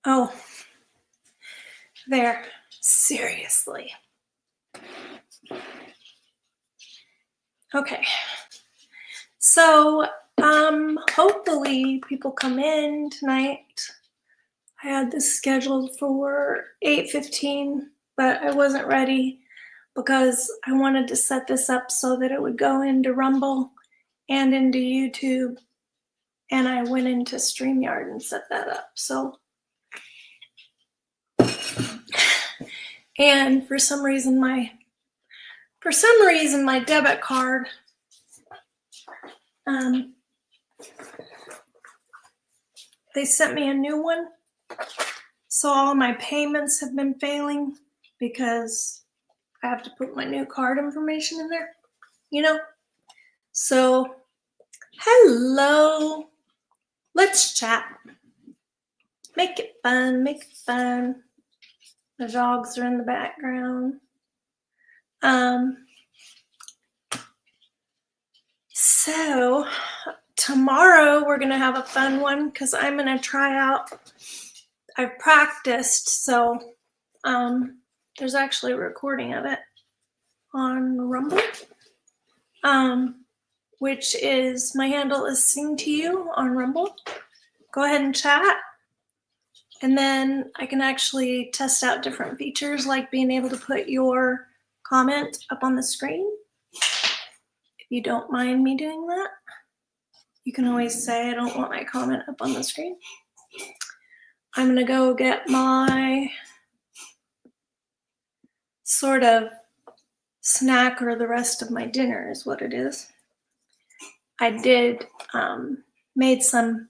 Oh, there. Seriously. Okay. So, hopefully people come in tonight. I had this scheduled for 8:15, but I wasn't ready because I wanted to set this up so that it would go into Rumble and into YouTube. And I went into StreamYard and set that up. So, and for some reason my debit card, they sent me a new one. So all my payments have been failing because I have to put my new card information in there, you know? So, hello. Let's chat. Make it fun, make it fun. The dogs are in the background. So tomorrow we're gonna have a fun one because I'm gonna try out. I've practiced, so there's actually a recording of it on Rumble, which is, my handle is Sing to You on Rumble. Go ahead and chat, and then I can actually test out different features like being able to put your comment up on the screen. If you don't mind me doing that, you can always say I don't want my comment up on the screen. I'm gonna go get my sort of snack, or the rest of my dinner is what it is. I did made some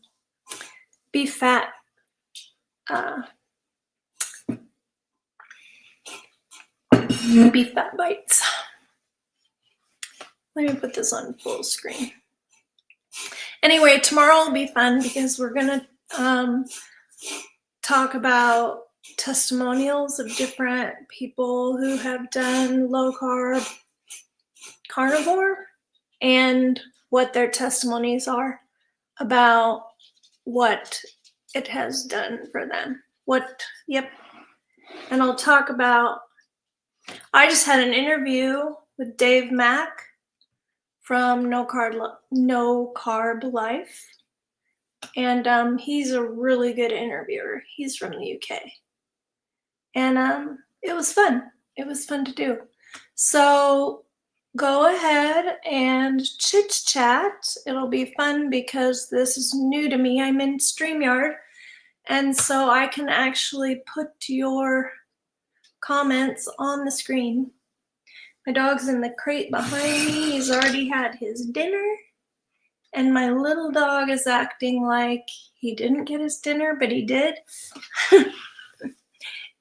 beef fat bites. Let me put this on full screen. Anyway, tomorrow will be fun because we're gonna talk about testimonials of different people who have done low carb carnivore and what their testimonies are about what it has done for them. And I'll talk about, I just had an interview with Dave Mack from No Carb Life. And he's a really good interviewer. He's from the UK. And it was fun. It was fun to do. So go ahead and chit chat. It'll be fun because this is new to me. I'm in StreamYard. And so I can actually put your comments on the screen. My dog's in the crate behind me. He's already had his dinner. And my little dog is acting like he didn't get his dinner, but he did.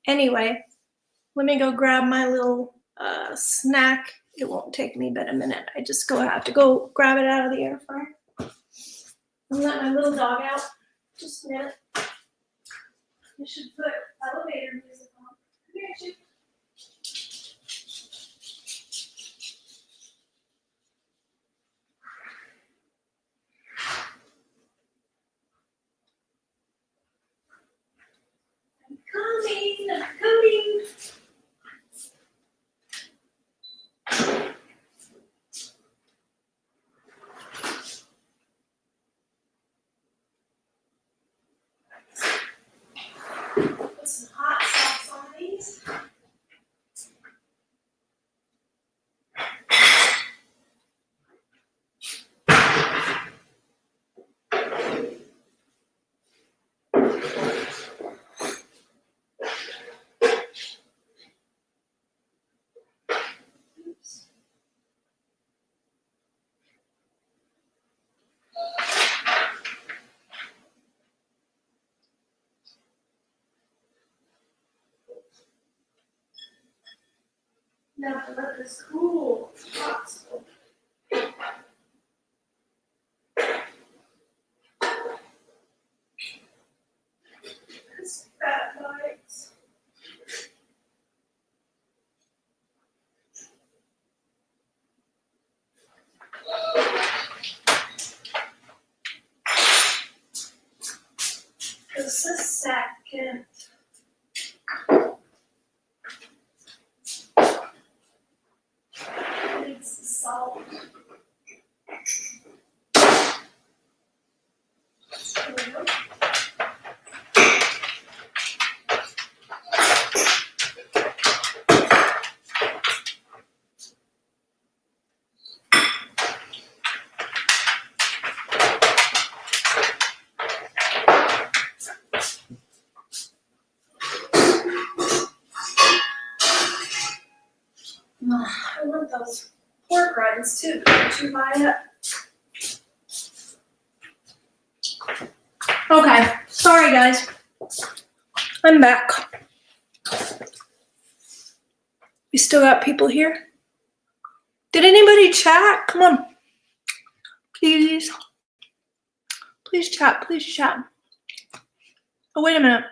Anyway, let me go grab my little snack. It won't take me but a minute. I just have to go grab it out of the air fryer. And let my little dog out. Just a minute. I should put elevator music on. Come here, Chip. I'm coming. Put some hot sauce on these. Now to let this cool. This fat bites. Just a second. to buy it. Okay, sorry guys. I'm back. We still got people here. Did anybody chat? Come on. Please. Please chat. Please chat. Oh, wait a minute.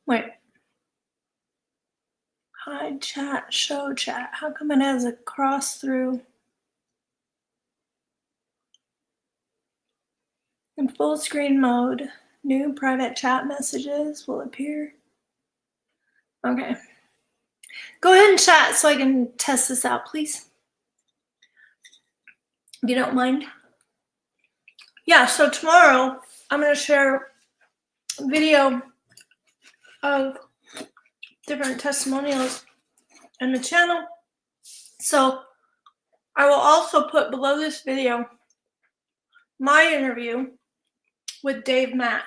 Wait. Hide chat, show chat. How come it has a cross through? In full screen mode, new private chat messages will appear. Okay. Go ahead and chat so I can test this out, please. If you don't mind. Yeah, so tomorrow I'm going to share a video of different testimonials in the channel. So I will also put below this video my interview with Dave Mack.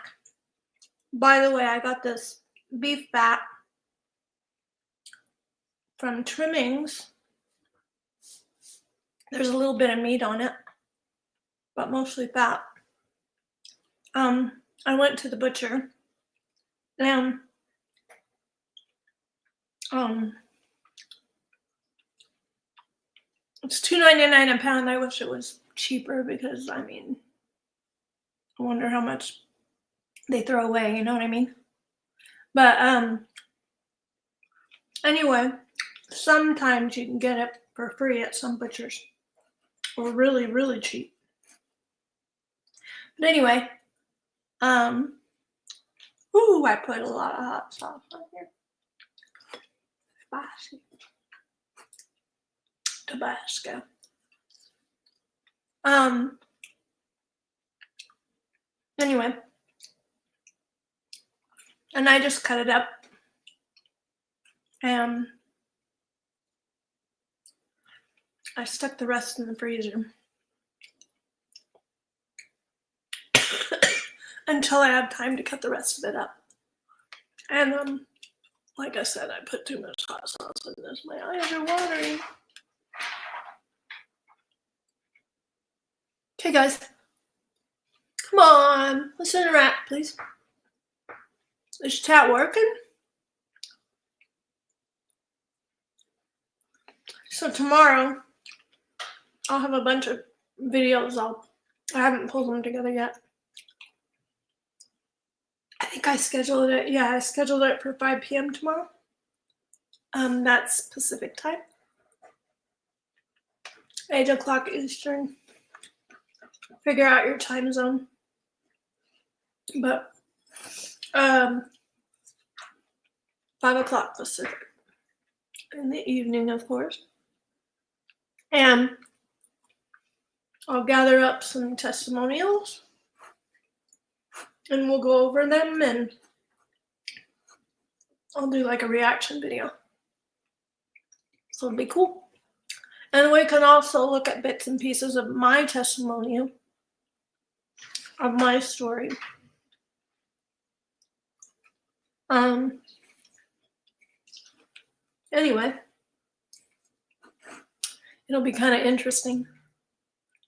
By the way, I got this beef fat from Trimmings. There's a little bit of meat on it, but mostly fat. I went to the butcher and it's $2.99 a pound. I wish it was cheaper because I wonder how much they throw away, you know what I mean? But anyway, sometimes you can get it for free at some butchers, or really, really cheap. But anyway, ooh, I put a lot of hot sauce on here. Spicy. Tabasco. Anyway, and I just cut it up, and I stuck the rest in the freezer until I have time to cut the rest of it up. And like I said, I put too much hot sauce in this. My eyes are watering. Okay, guys. Come on. Let's interact, please. Is chat working? So tomorrow, I'll have a bunch of videos. I haven't pulled them together yet. I think I scheduled it. Yeah, I scheduled it for 5 p.m. tomorrow. That's Pacific time. 8 o'clock Eastern. Figure out your time zone. But 5 o'clock Pacific in the evening, of course. And I'll gather up some testimonials and we'll go over them, and I'll do like a reaction video. So it'll be cool. And we can also look at bits and pieces of my testimonial, of my story. Anyway, it'll be kind of interesting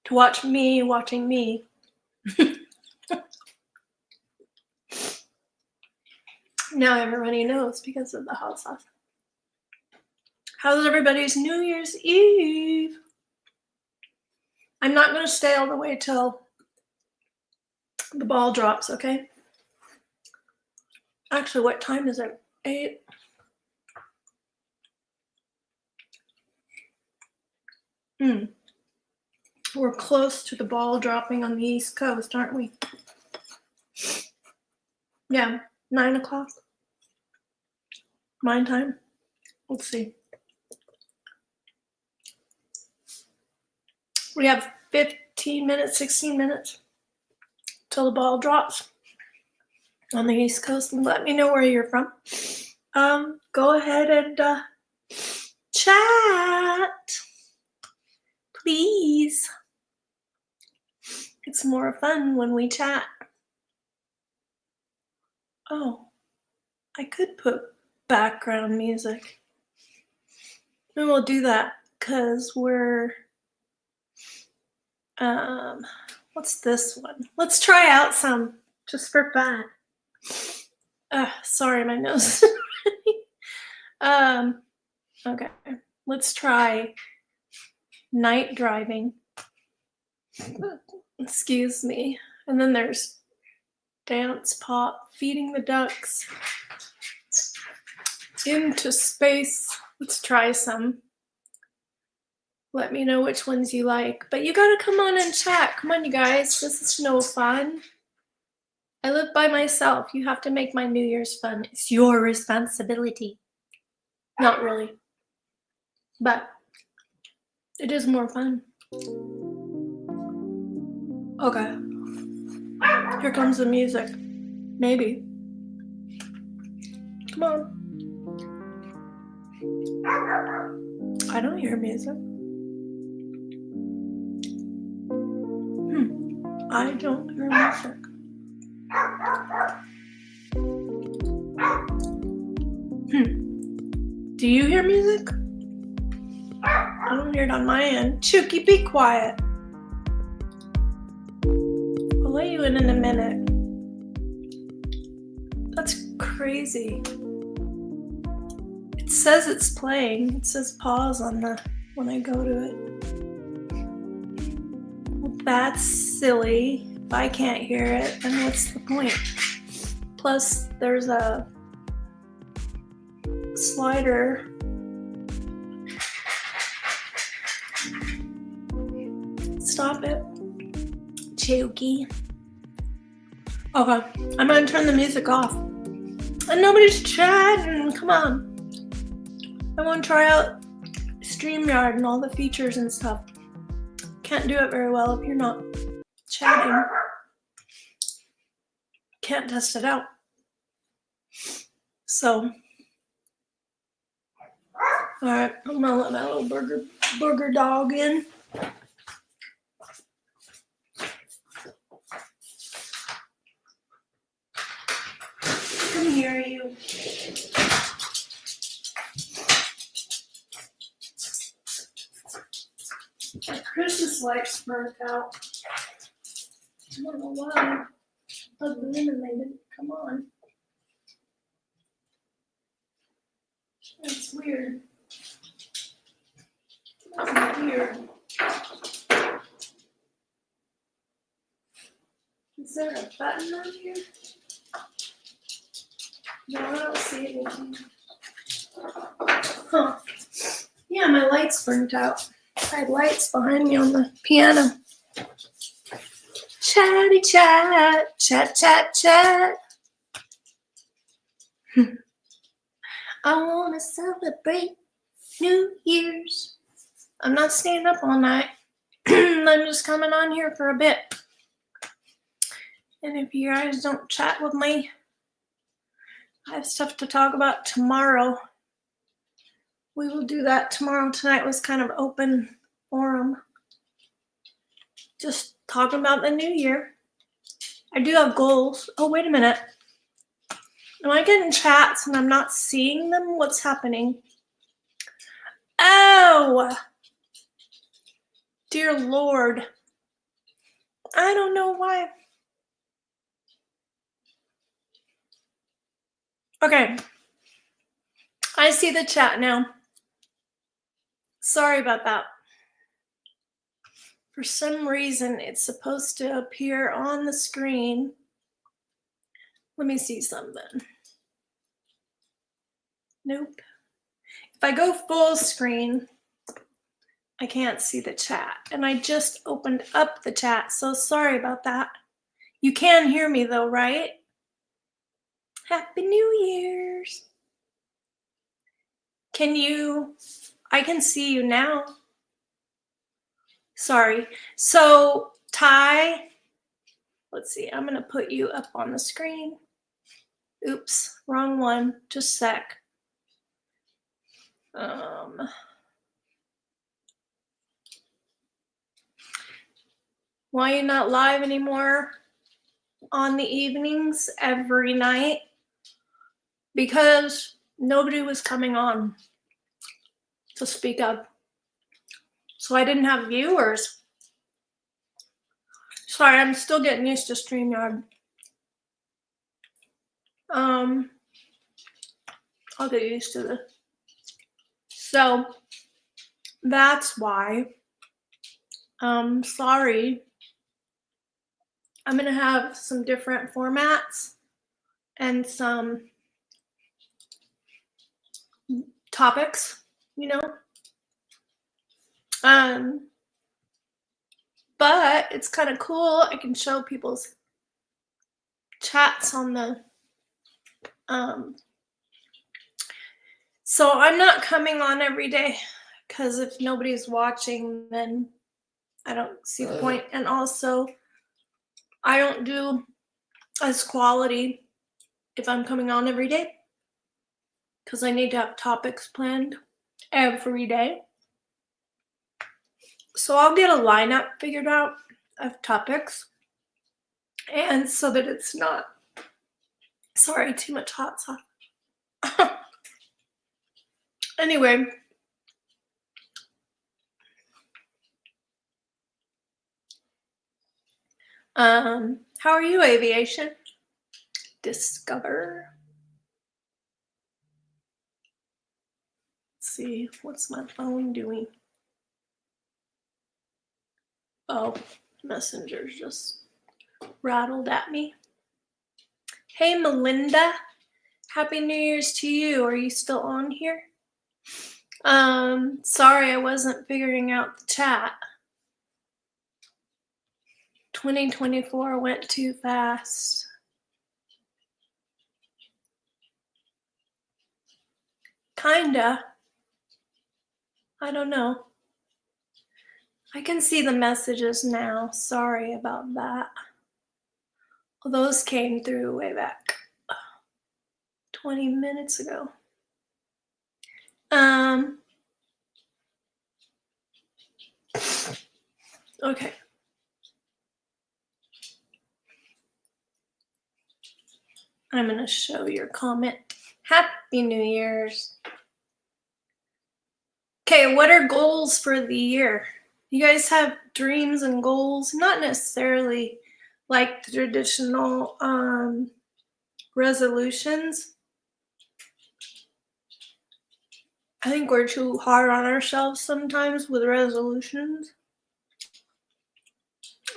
to watch me watching me. Now everybody knows because of the hot sauce. How's everybody's New Year's Eve? I'm not going to stay all the way till the ball drops, okay? Actually, what time is it? 8? We're close to the ball dropping on the East Coast, aren't we? Yeah, 9 o'clock. My time. Let's see. We have 15 minutes, 16 minutes till the ball drops on the East Coast. And let me know where you're from. Go ahead and chat, please. It's more fun when we chat. Oh, I could put background music. And we'll do that because we're, what's this one? Let's try out some just for fun. Sorry, my nose. Okay, let's try Night Driving. Excuse me. And then there's Dance Pop, Feeding the Ducks, Into Space. Let's try some. Let me know which ones you like. But you gotta come on and chat. Come on, you guys. This is no fun. I live by myself. You have to make my New Year's fun. It's your responsibility. Not really. But it is more fun. Okay. Here comes the music. Maybe. Come on. I don't hear music. I don't hear music. Do you hear music? I don't hear it on my end. Chucky, be quiet. I'll let you in a minute. That's crazy. It says it's playing. It says pause on the when I go to it. Well, that's silly. If I can't hear it, then what's the point? Plus, there's a slider. Stop it. Chucky. Okay, I'm gonna turn the music off. And nobody's chatting. Come on. I want to try out StreamYard and all the features and stuff. Can't do it very well if you're not chatting. Can't test it out. So, alright, I'm gonna let my little burger dog in. Come here, you. My Christmas lights burnt out. I don't know why. Plugged them in and they didn't come on. That's weird. That's weird. Is there a button on here? No, I don't see anything. Huh. Yeah, my lights burnt out. I had lights behind me on the piano. Chatty chat, chat, chat, chat. I want to celebrate New Year's. I'm not staying up all night. I'm just coming on here for a bit. And if you guys don't chat with me, I have stuff to talk about tomorrow. We will do that tomorrow. Tonight was kind of open forum. Just talking about the new year. I do have goals. Oh, wait a minute. Am I getting chats and I'm not seeing them? What's happening? Oh! Dear Lord. I don't know why. Okay. I see the chat now. Sorry about that. For some reason, it's supposed to appear on the screen. Let me see something. Nope. If I go full screen, I can't see the chat. And I just opened up the chat, so sorry about that. You can hear me though, right? Happy New Year's. Can you, I can see you now. Sorry. So, Ty, let's see, I'm going to put you up on the screen. Oops, wrong one. Just a sec. Why are you not live anymore on the evenings every night? Because nobody was coming on to speak up. So I didn't have viewers. Sorry, I'm still getting used to StreamYard. I'll get used to this. So that's why. Sorry. I'm gonna have some different formats and some topics, you know. But it's kind of cool. I can show people's chats on the so I'm not coming on every day because if nobody's watching, then I don't see the point. And also, I don't do as quality if I'm coming on every day because I need to have topics planned every day. So I'll get a lineup figured out of topics, and so that it's not, sorry, too much hot sauce. Anyway, how are you, aviation? Discover. Let's see, what's my phone doing? Oh, Messenger's just rattled at me. Hey, Melinda. Happy New Year's to you. Are you still on here? Sorry, I wasn't figuring out the chat. 2024 went too fast. Kinda. I don't know. I can see the messages now. Sorry about that. Well, those came through way back 20 minutes ago. Okay. I'm going to show your comment. Happy New Year's. Okay, what are goals for the year? You guys have dreams and goals, not necessarily like the traditional resolutions. I think we're too hard on ourselves sometimes with resolutions.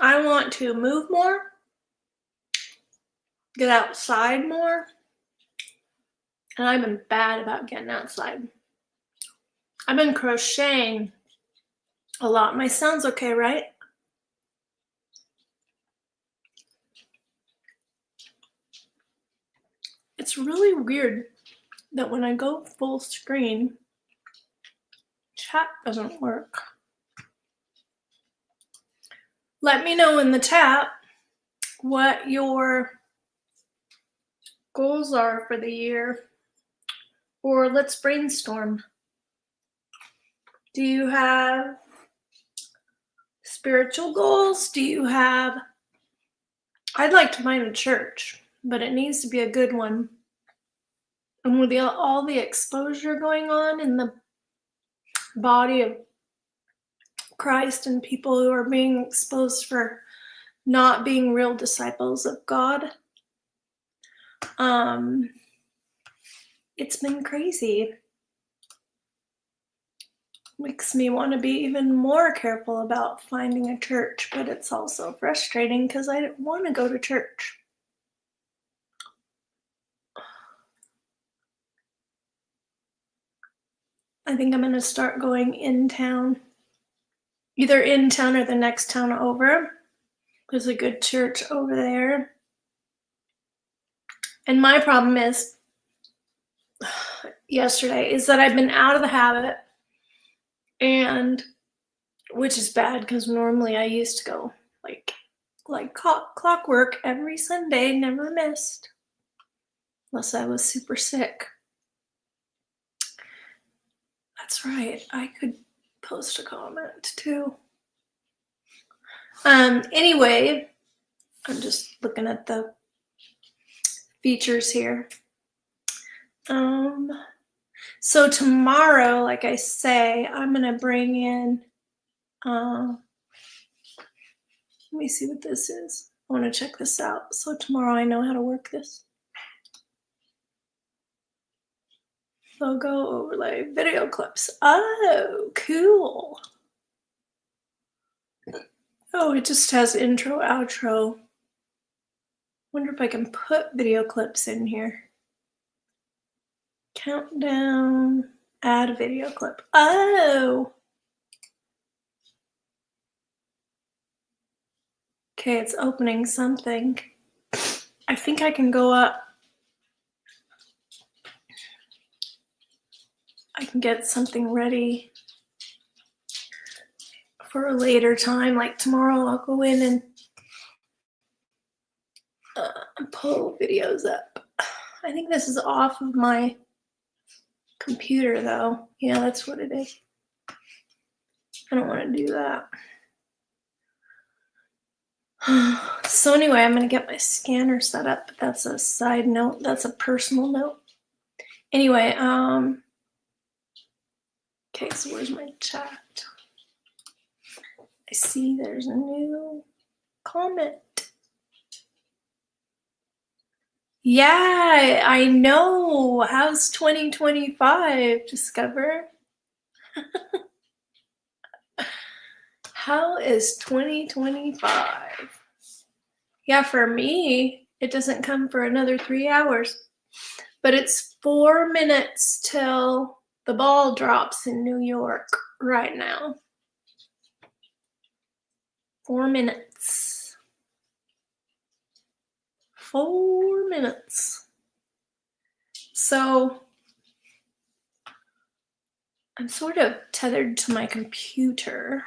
I want to move more, get outside more, and I've been bad about getting outside. I've been crocheting a lot. My sound's okay, right? It's really weird that when I go full screen, chat doesn't work. Let me know in the chat what your goals are for the year, or let's brainstorm. Do you have spiritual goals? Do you have, I'd like to find a church, but it needs to be a good one. And with all the exposure going on in the body of Christ and people who are being exposed for not being real disciples of God, it's been crazy. Makes me want to be even more careful about finding a church, but it's also frustrating because I don't want to go to church. I think I'm going to start going in town. Either in town or the next town over. There's a good church over there. And my problem is, yesterday, is that I've been out of the habit, and which is bad because normally I used to go like clockwork every Sunday, never missed, unless I was super sick. That's right, I could post a comment too. Anyway, I'm just looking at the features here. So tomorrow, like I say, I'm gonna bring in, let me see what this is. I wanna check this out. So tomorrow I know how to work this. Logo overlay, video clips. Oh, cool. Oh, it just has intro, outro. Wonder if I can put video clips in here. Countdown, add a video clip. Oh. Okay, it's opening something. I think I can go up. I can get something ready for a later time. Like tomorrow, I'll go in and pull videos up. I think this is off of my computer, though. Yeah, that's what it is. I don't want to do that. So anyway, I'm going to get my scanner set up. That's a side note. That's a personal note. Anyway, okay, so where's my chat? I see there's a new comment. Yeah, I know. How's 2025, Discover? How is 2025? Yeah, for me, it doesn't come for another 3 hours. But it's 4 minutes till the ball drops in New York right now. 4 minutes. 4 minutes. So I'm sort of tethered to my computer.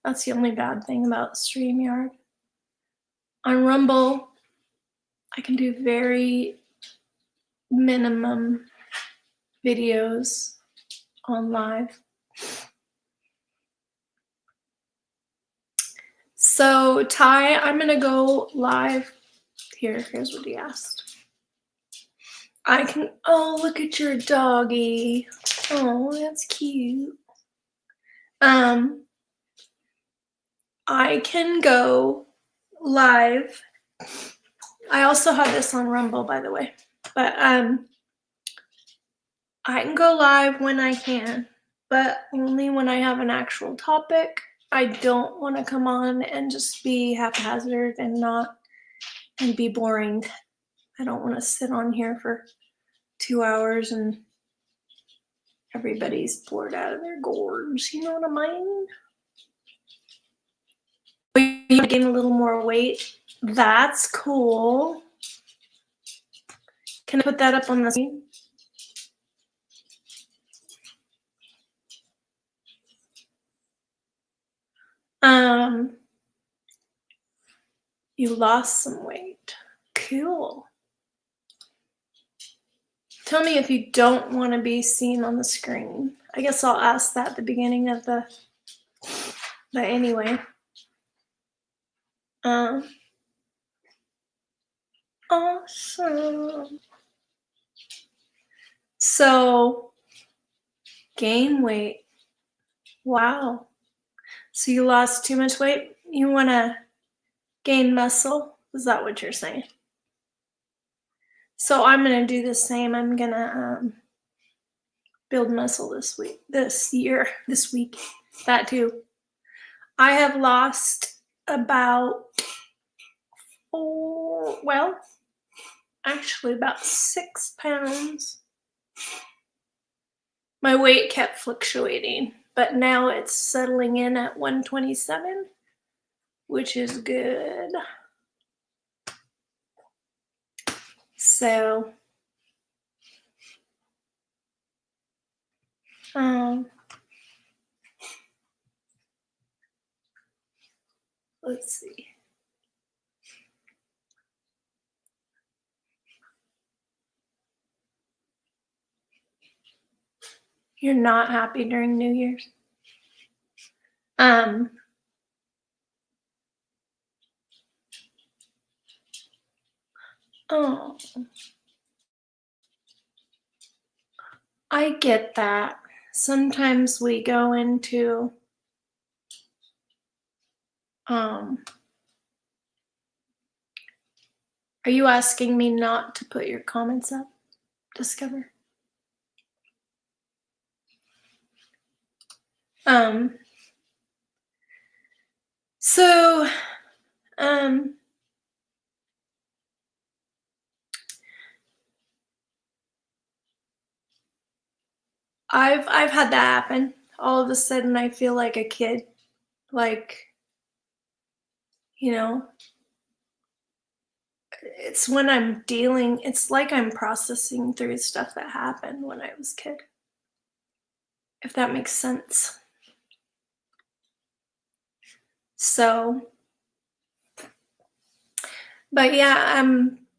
That's the only bad thing about StreamYard. On Rumble, I can do very minimum videos on live. So Ty, I'm gonna go live. Here's what he asked. I can, oh, look at your doggy. Oh, that's cute. I can go live. I also have this on Rumble, by the way. But I can go live when I can, but only when I have an actual topic. I don't want to come on and just be haphazard and be boring. I don't want to sit on here for 2 hours and everybody's bored out of their gourds. You know what I mean? You gain a little more weight. That's cool. Can I put that up on the screen? You lost some weight. Cool. Tell me if you don't want to be seen on the screen. I guess I'll ask that at the beginning of the, but anyway. Awesome. So, gain weight. Wow. So you lost too much weight? You want to gain muscle? Is that what you're saying? So I'm going to do the same. I'm going to build muscle this week, this week. That too. I have lost about about 6 pounds. My weight kept fluctuating, but now it's settling in at 127, which is good. So, let's see. You're not happy during New Year's? Oh. I get that. Sometimes we go into are you asking me not to put your comments up, Discover? So I've had that happen. All of a sudden I feel like a kid. Like, you know, it's when it's like I'm processing through stuff that happened when I was a kid. If that makes sense. So, but yeah,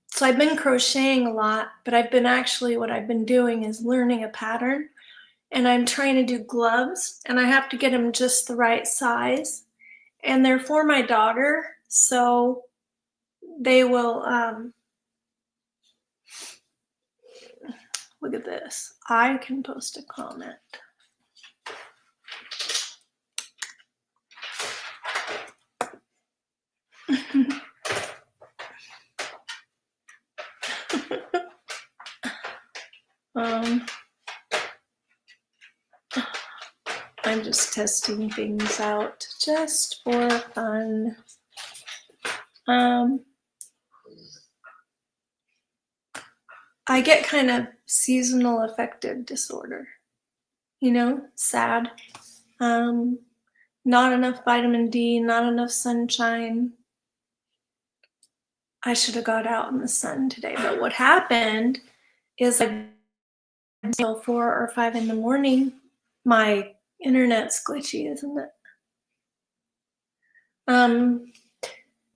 so I've been crocheting a lot, but what I've been doing is learning a pattern, and I'm trying to do gloves, and I have to get them just the right size, and they're for my daughter, so they will, look at this. I can post a comment. I'm just testing things out just for fun. I get kind of seasonal affective disorder, sad. Not enough vitamin D, not enough sunshine. I should have got out in the sun today, but what happened is until 4 or 5 in the morning, my internet's glitchy, isn't it?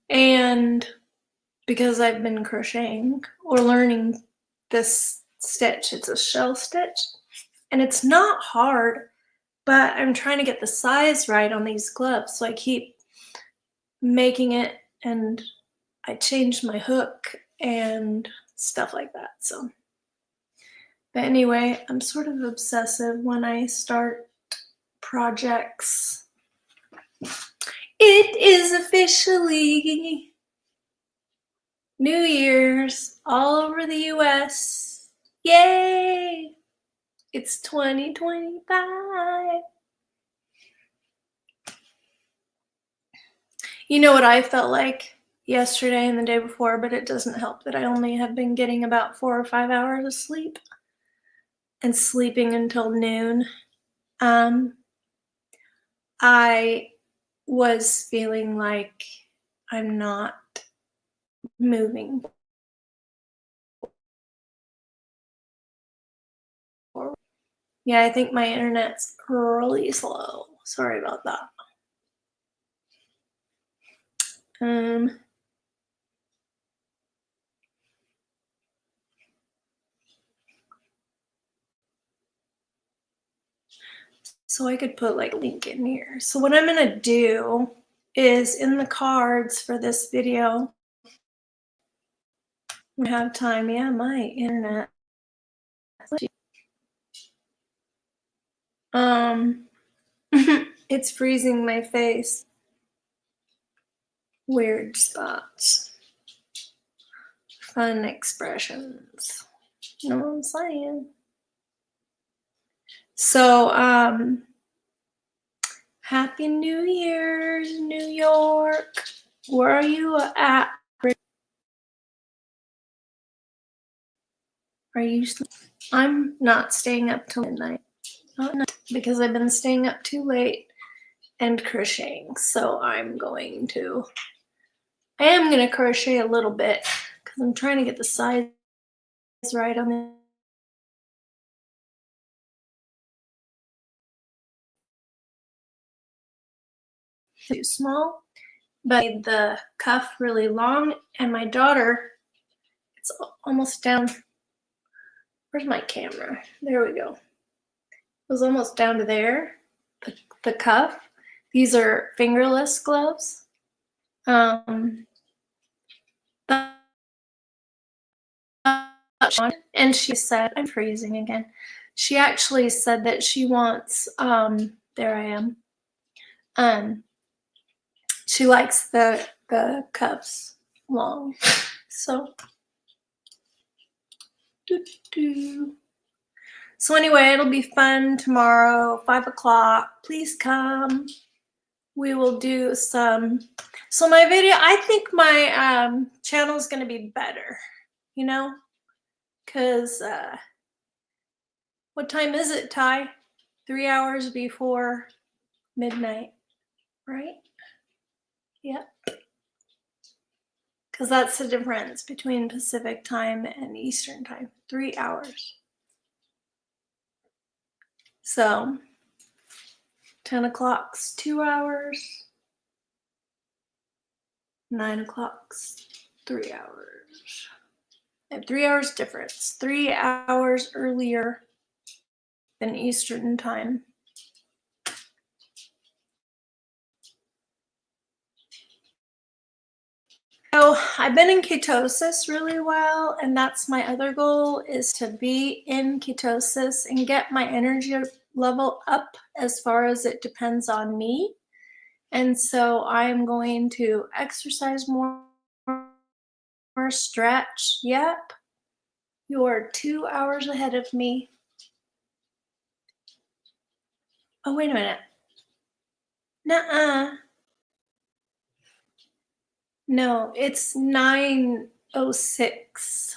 And because I've been crocheting or learning this stitch, it's a shell stitch, and it's not hard, but I'm trying to get the size right on these gloves, so I keep making it, and I changed my hook and stuff like that. So, but anyway, I'm sort of obsessive when I start projects. It is officially New Year's all over the US. Yay! It's 2025. You know what I felt like yesterday and the day before, but it doesn't help that I only have been getting about 4 or 5 hours of sleep and sleeping until noon. I was feeling like I'm not moving forward. Yeah, I think my internet's really slow. Sorry about that. So I could put like a link in here. So what I'm gonna do is in the cards for this video, we have time. Yeah, my internet. It's freezing my face. Weird spots. Fun expressions. You know what I'm saying? So, Happy New Year's, New York. Where are you at? Are you? I'm not staying up till midnight. Not because I've been staying up too late and crocheting. So I am going to crochet a little bit because I'm trying to get the size right on the too small, but the cuff really long, and my daughter, it's almost down. Where's my camera? There we go. It was almost down to there, the cuff. These are fingerless gloves. And she said, I'm freezing again. she actually said that she wants, there I am. She likes the cuffs long. So, so anyway, it'll be fun tomorrow, 5 o'clock. Please come. We will do some. So my video, I think my channel is going to be better, you know, because what time is it, Ty? 3 hours before midnight, right? Yep. Because that's the difference between Pacific time and Eastern time, 3 hours. So 10 o'clock's 2 hours, 9 o'clock's 3 hours. And 3 hours difference, 3 hours earlier than Eastern time. So I've been in ketosis really well, and that's my other goal, is to be in ketosis and get my energy level up as far as it depends on me. And so I'm going to exercise more, stretch. Yep. You're 2 hours ahead of me. Oh, wait a minute. Nuh-uh. No, it's 9:06.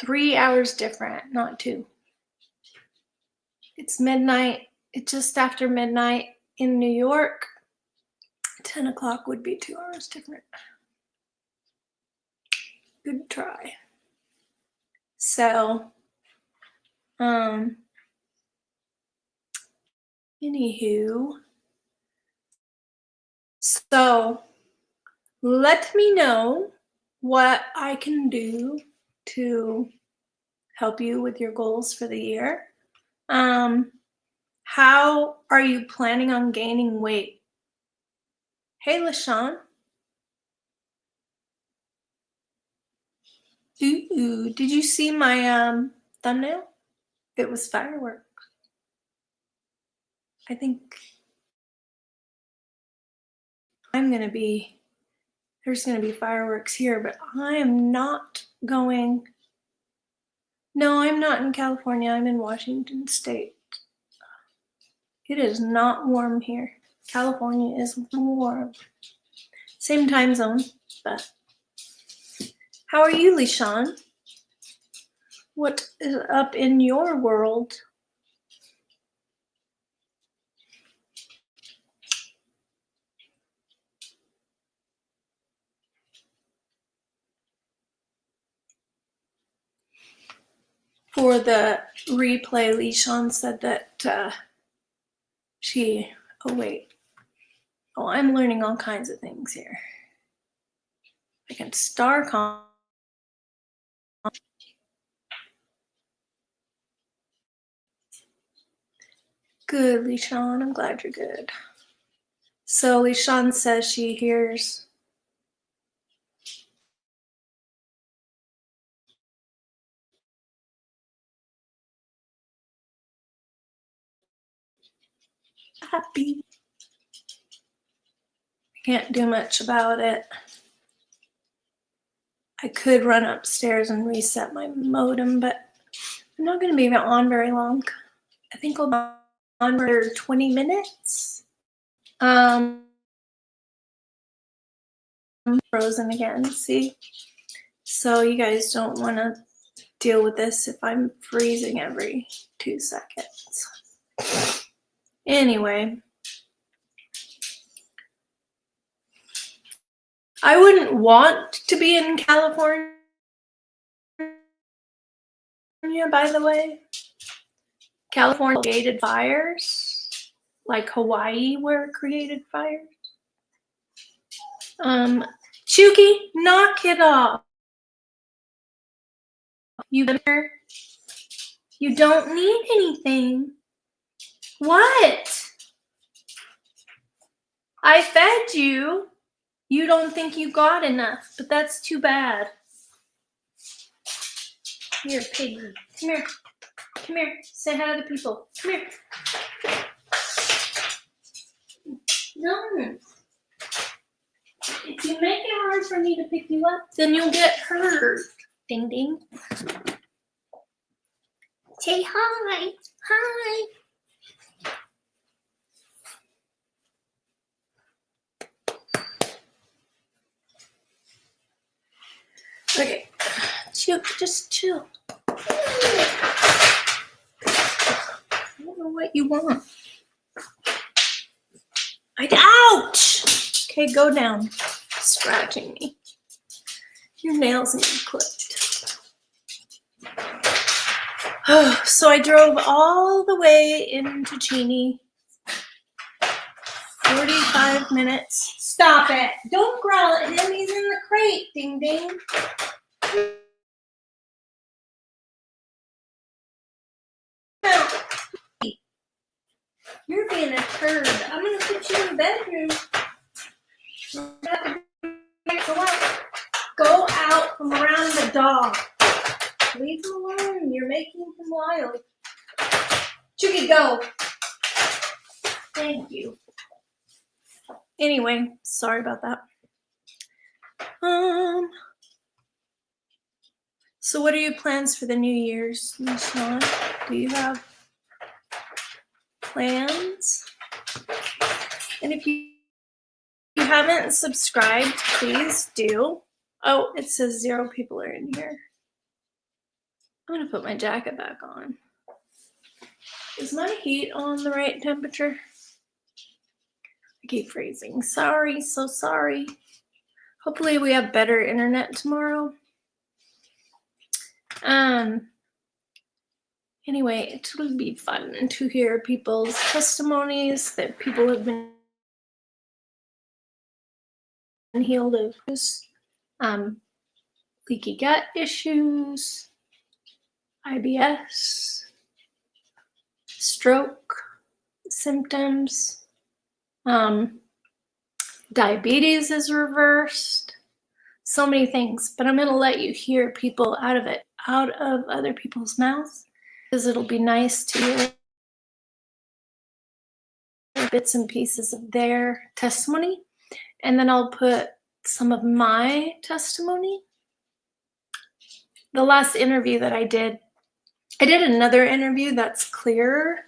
3 hours different, not 2. It's midnight. It's just after midnight in New York. 10 o'clock would be 2 hours different. Good try. So, anywho, so let me know what I can do to help you with your goals for the year. How are you planning on gaining weight? Hey, LaShawn. Ooh, did you see my thumbnail? It was fireworks. I think there's gonna be fireworks here, but I am not going. No, I'm not in California. I'm in Washington State. It is not warm here. California is warm. Same time zone, but how are you, LaShawn? What is up in your world? For the replay, LaShawn said that I'm learning all kinds of things here. I can star com. Good, LaShawn. I'm glad you're good. So LaShawn says she hears. Happy. I can't do much about it. I could run upstairs and reset my modem, but I'm not going to be on very long. I think I'll be on for 20 minutes. I'm frozen again, see? So you guys don't want to deal with this if I'm freezing every 2 seconds. Anyway, I wouldn't want to be in California, by the way. California created fires, like Hawaii were created fires. Chuki, knock it off. You don't need anything. What? I fed you. You don't think you got enough, but that's too bad. Here, piggy. Come here. Come here. Say hi to the people. Come here. No. If you make it hard for me to pick you up, then you'll get hurt. Ding ding. Say hi. Hi. Okay. Chill. Just chill. I don't know what you want. Ouch! Okay, go down. Scratching me. Your nails need to be clipped. So I drove all the way into Cheney. 45 minutes. Stop it. Don't growl at him. He's in the crate. Ding ding. You're being a turd. I'm going to put you in the bedroom. Go out. Go out from around the dog. Leave him alone. You're making him wild. Chuggy, go. Thank you. Anyway, sorry about that. So what are your plans for the New Year's, Sean? Do you have plans? And if you haven't subscribed, please do. Oh, it says 0 people are in here. I'm gonna put my jacket back on. Is my heat on the right temperature? I keep freezing. Sorry, so sorry. Hopefully we have better internet tomorrow. Anyway, it will be fun to hear people's testimonies that people have been healed of leaky gut issues, IBS, stroke symptoms, diabetes is reversed, so many things. But I'm going to let you hear people out of other people's mouths, because it'll be nice to hear bits and pieces of their testimony. And then I'll put some of my testimony. The last interview that I did another interview that's clearer.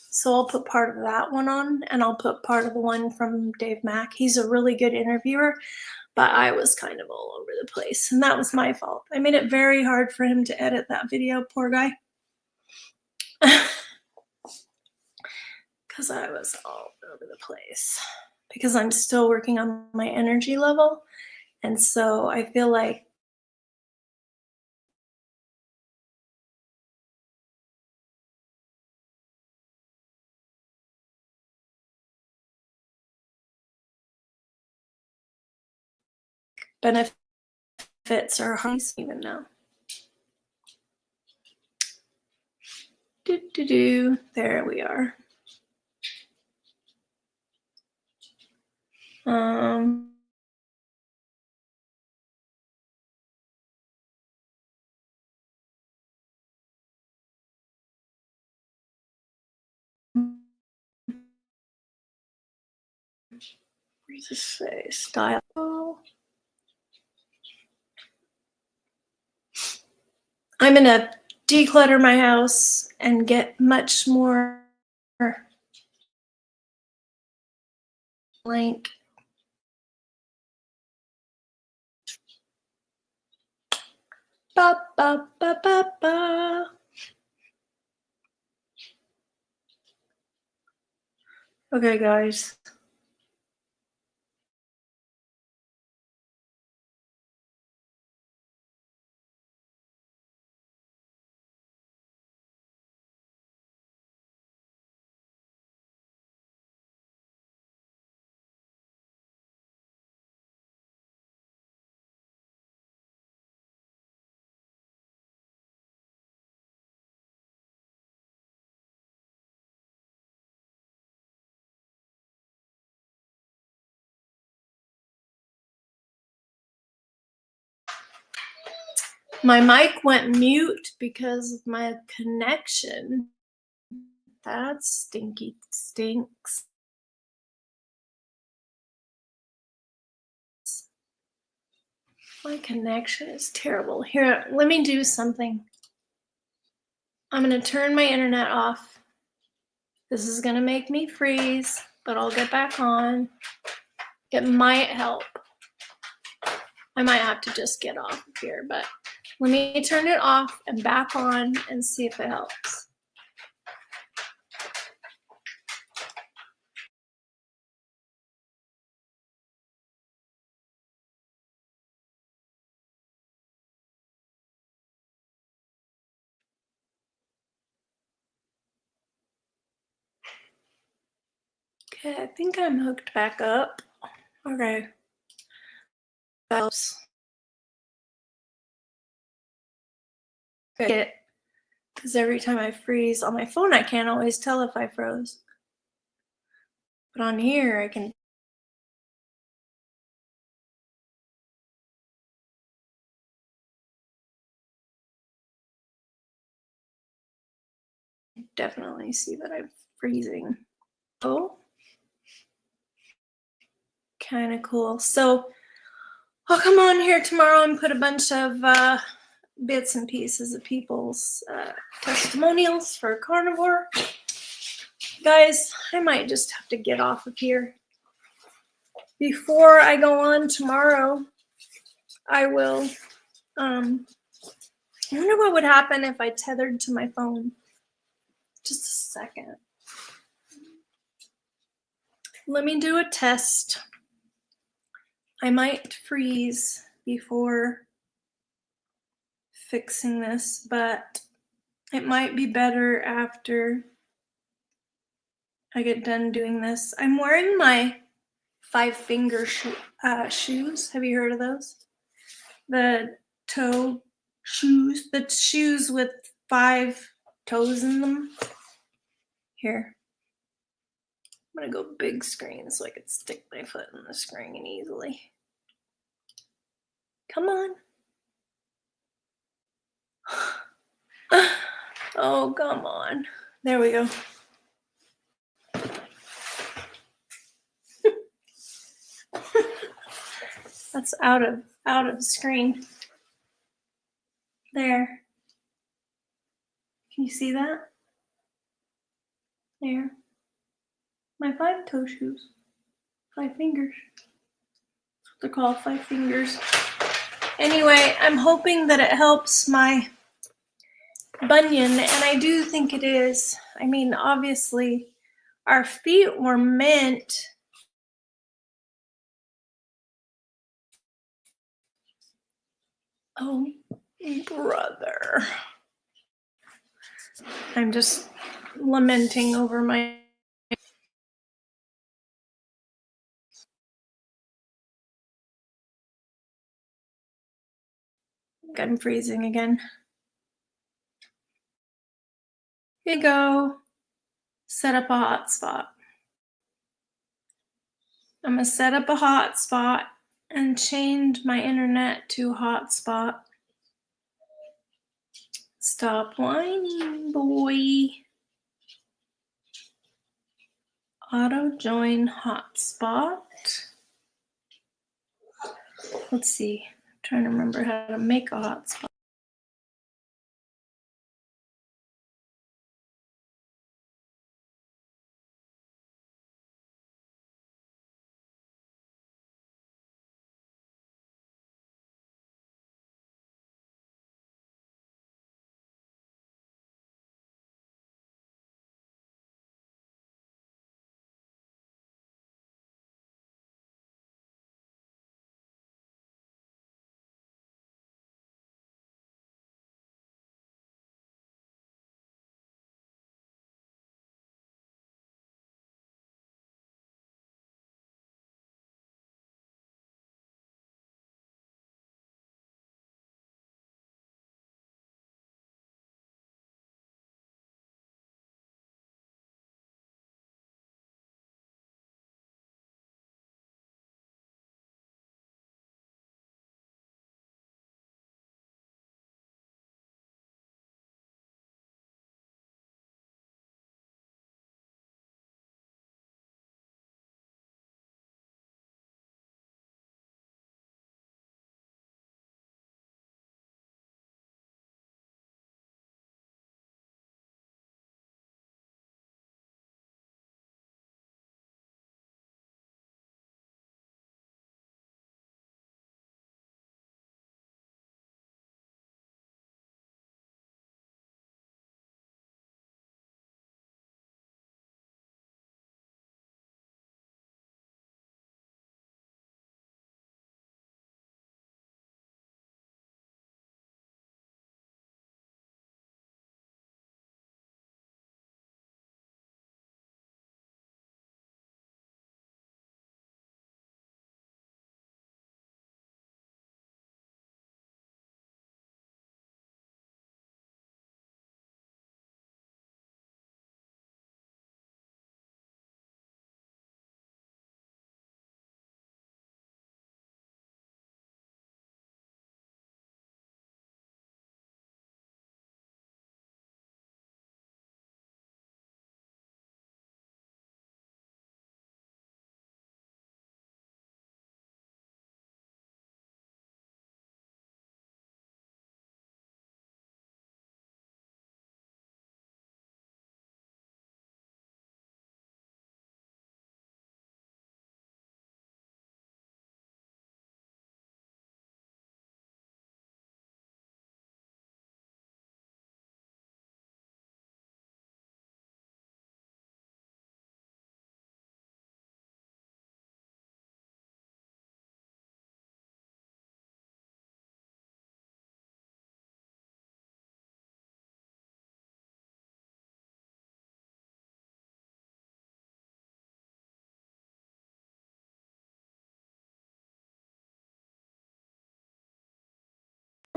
So I'll put part of that one on, and I'll put part of the one from Dave Mack. He's a really good interviewer, but I was kind of all over the place, and that was my fault. I made it very hard for him to edit that video, poor guy. Because I was all over the place. Because I'm still working on my energy level, and so I feel like benefits are hard to even know. There we are. What does this say? Style. I'm gonna declutter my house and get much more blank. Ba ba ba ba ba. Okay, guys. My mic went mute because of my connection. That stinky stinks. My connection is terrible. Here, let me do something. I'm going to turn my internet off. This is going to make me freeze, but I'll get back on. It might help. I might have to just get off of here, but let me turn it off and back on and see if it helps. Okay, I think I'm hooked back up. Okay. That helps. Good. Because every time I freeze on my phone, I can't always tell if I froze. But on here, I can definitely see that I'm freezing. Oh, kind of cool. So I'll come on here tomorrow and put a bunch of bits and pieces of people's testimonials for carnivore. Guys, I might just have to get off of here. Before I go on tomorrow, I will, I wonder what would happen if I tethered to my phone. Just a second. Let me do a test. I might freeze before fixing this, but it might be better after I get done doing this. I'm wearing my 5-finger shoes. Have you heard of those? The toe shoes, the shoes with 5 toes in them. Here, I'm gonna go big screen so I can stick my foot in the screen easily. Come on. Oh, come on. There we go. That's out of screen. There. Can you see that? There. My 5-toe shoes. 5 fingers. That's what they're called, 5 fingers. Anyway, I'm hoping that it helps my bunion, and I do think it is. I mean, obviously, our feet were meant oh, brother. I'm just lamenting over my I'm freezing again. Here you go. Set up a hotspot. I'm gonna set up a hotspot and change my internet to hotspot. Stop whining, boy. Auto join hotspot. Let's see. I'm trying to remember how to make a hotspot.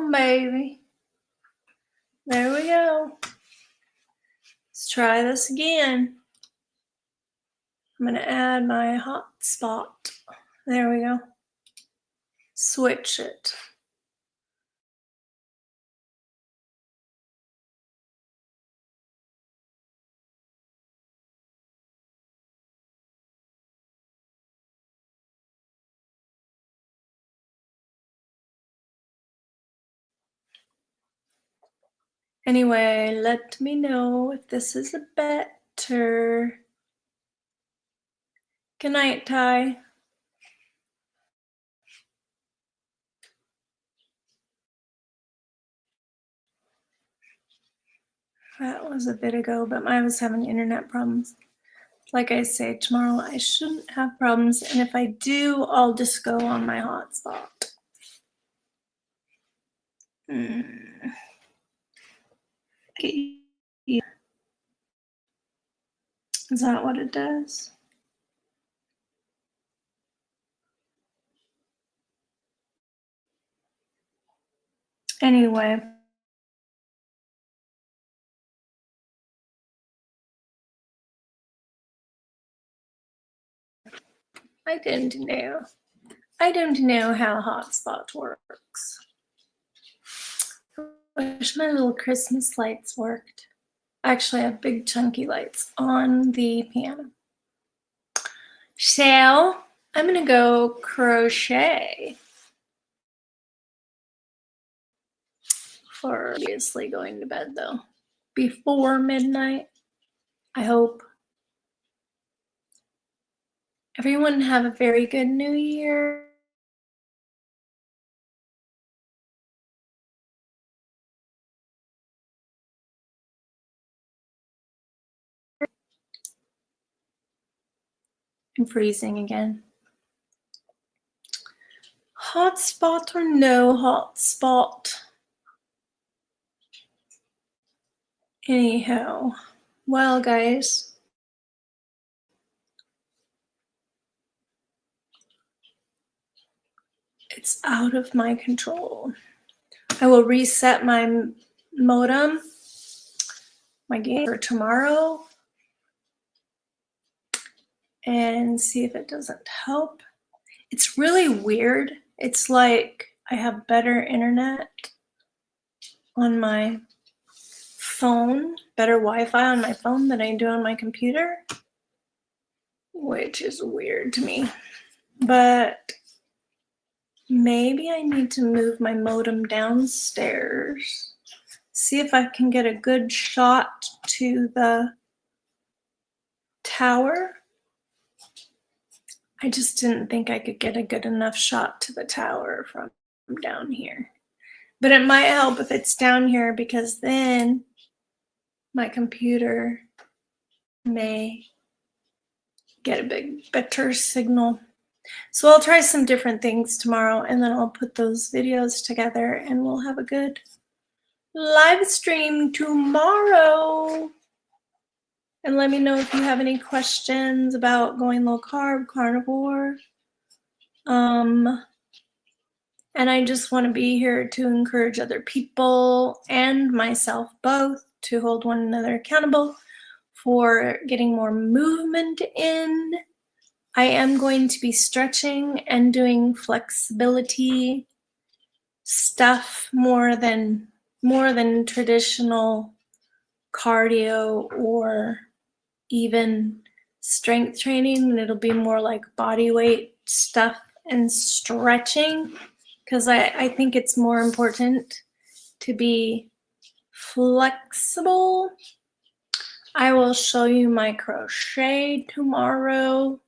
baby. There we go. Let's try this again. I'm going to add my hotspot. There we go. Switch it. Anyway, let me know if this is a better. Good night, Ty. That was a bit ago, but I was having internet problems. Like I say, tomorrow I shouldn't have problems, and if I do, I'll just go on my hotspot. Is that what it does? Anyway. I don't know how hotspot works. I wish my little Christmas lights worked. Actually, I have big chunky lights on the piano. So I'm gonna go crochet for obviously going to bed though. Before midnight, I hope. Everyone have a very good New Year. I'm freezing again. Hotspot or no hotspot? Anyhow, well, guys, it's out of my control. I will reset my modem, my game for tomorrow, and see if it doesn't help. It's really weird. It's like I have better internet on my phone, better Wi-Fi on my phone than I do on my computer, which is weird to me. But maybe I need to move my modem downstairs, see if I can get a good shot to the tower. I just didn't think I could get a good enough shot to the tower from down here. But it might help if it's down here, because then my computer may get a better signal. So I'll try some different things tomorrow, and then I'll put those videos together and we'll have a good live stream tomorrow. And let me know if you have any questions about going low carb, carnivore. And I just want to be here to encourage other people and myself both to hold one another accountable for getting more movement in. I am going to be stretching and doing flexibility stuff more than traditional cardio or even strength training, and it'll be more like body weight stuff and stretching, because I think it's more important to be flexible. I will show you my crochet tomorrow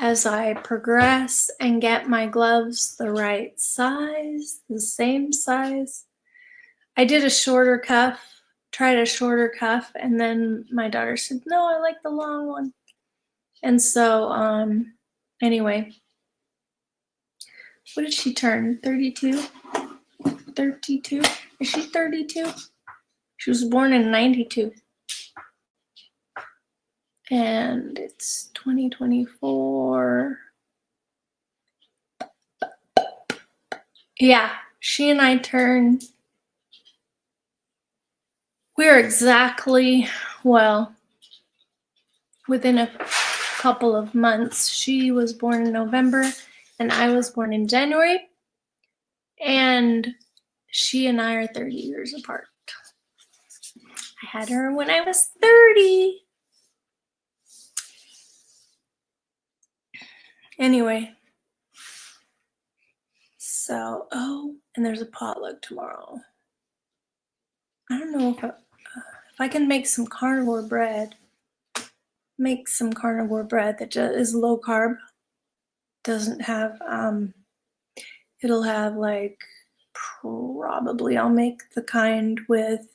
as I progress and get my gloves the right size, the same size. I did a shorter cuff, tried a shorter cuff, and then my daughter said, no, I like the long one. And so, anyway, what did she turn? 32? 32? Is she 32? She was born in 92. And it's 2024. Yeah, she and I we're exactly, well, within a couple of months. She was born in November and I was born in January. And she and I are 30 years apart. I had her when I was 30. Anyway, so, and there's a potluck tomorrow. I don't know if I can make some carnivore bread. Make some carnivore bread that is low carb. Doesn't have, it'll have like, probably I'll make the kind with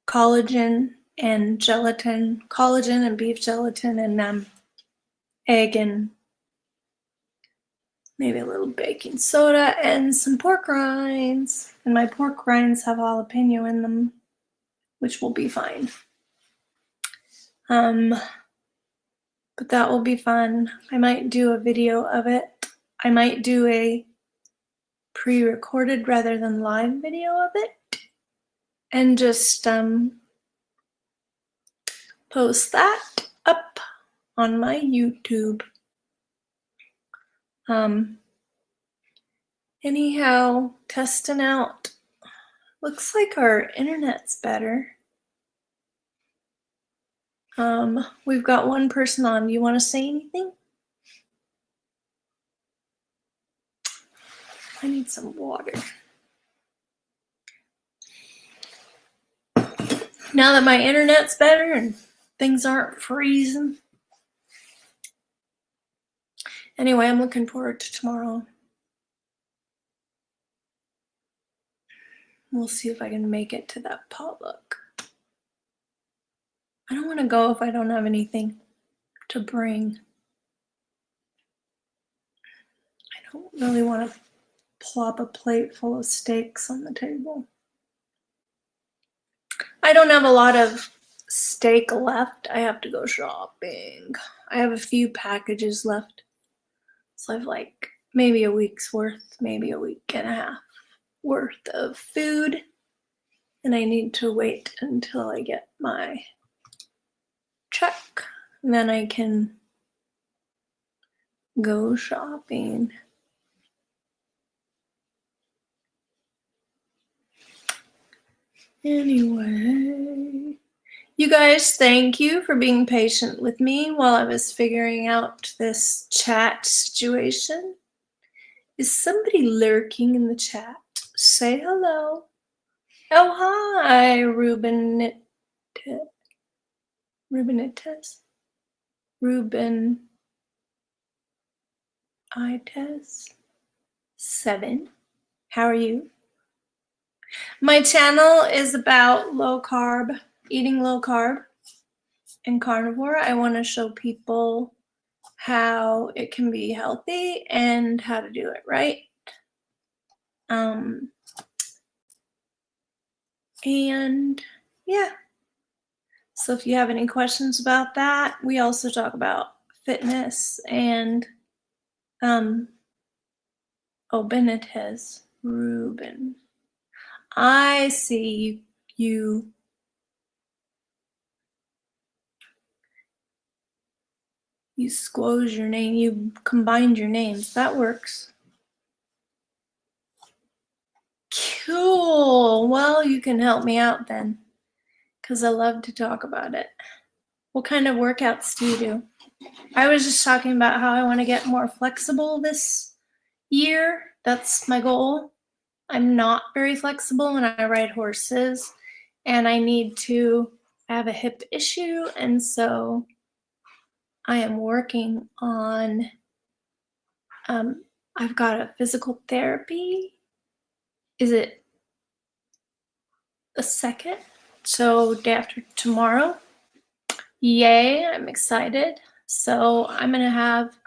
collagen and gelatin, collagen and beef gelatin and egg and maybe a little baking soda and some pork rinds. And my pork rinds have jalapeno in them, which will be fine. But that will be fun. I might do a video of it. I might do a pre-recorded rather than live video of it. And just post that up on my YouTube. Anyhow, testing out. Looks like our internet's better. We've got one person on. Do you want to say anything? I need some water. Now that my internet's better and things aren't freezing. Anyway, I'm looking forward to tomorrow. We'll see if I can make it to that potluck. I don't want to go if I don't have anything to bring. I don't really want to plop a plate full of steaks on the table. I don't have a lot of steak left. I have to go shopping. I have a few packages left. So I have like maybe a week's worth, maybe a week and a half worth of food. And I need to wait until I get my check. And then I can go shopping. Anyway, you guys, thank you for being patient with me while I was figuring out this chat situation. Is somebody lurking in the chat? Say hello. Oh, hi, Robyn Ites 7. How are you? My channel is about low carb, eating low carb and carnivore. I want to show people how it can be healthy and how to do it right. And yeah. So if you have any questions about that, we also talk about fitness and Benitez, Robyn. I see you squoze your name, you combined your names. That works. Cool. Well, you can help me out then, because I love to talk about it. What kind of workouts do you do? I was just talking about how I want to get more flexible this year. That's my goal. I'm not very flexible when I ride horses, and I have a hip issue, and so I am working on, I've got a physical therapy. Is it the 2nd? So day after tomorrow. Yay, I'm excited. So I'm going to have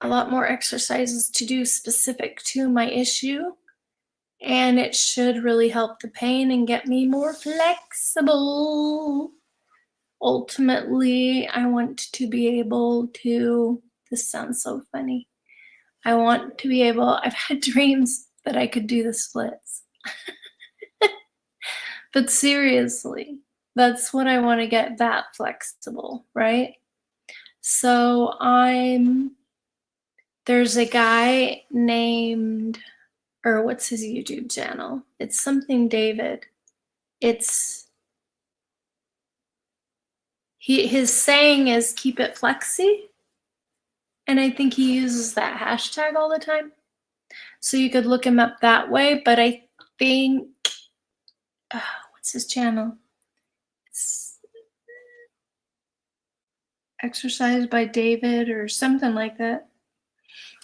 a lot more exercises to do specific to my issue. And it should really help the pain and get me more flexible. Ultimately, I want to be able to, this sounds so funny. I want to be able, I've had dreams that I could do the splits. But seriously, that's what I want to get, that flexible, right? So there's a guy named, or what's his YouTube channel? It's something David. His saying is keep it flexy. And I think he uses that hashtag all the time. So you could look him up that way. But I think, what's his channel? It's Exercise by David or something like that.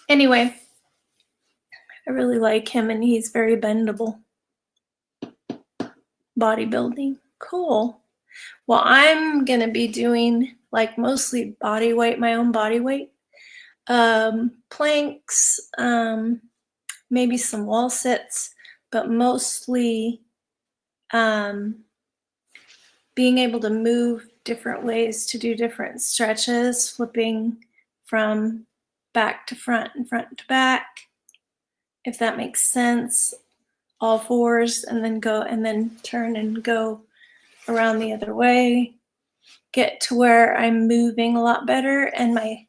Anyway, I really like him and he's very bendable. Bodybuilding. Cool. Well, I'm going to be doing like mostly body weight, my own body weight. Planks, maybe some wall sits, but mostly being able to move different ways to do different stretches, flipping from back to front and front to back, if that makes sense. All fours, and then go and then turn and go around the other way. Get to where I'm moving a lot better and my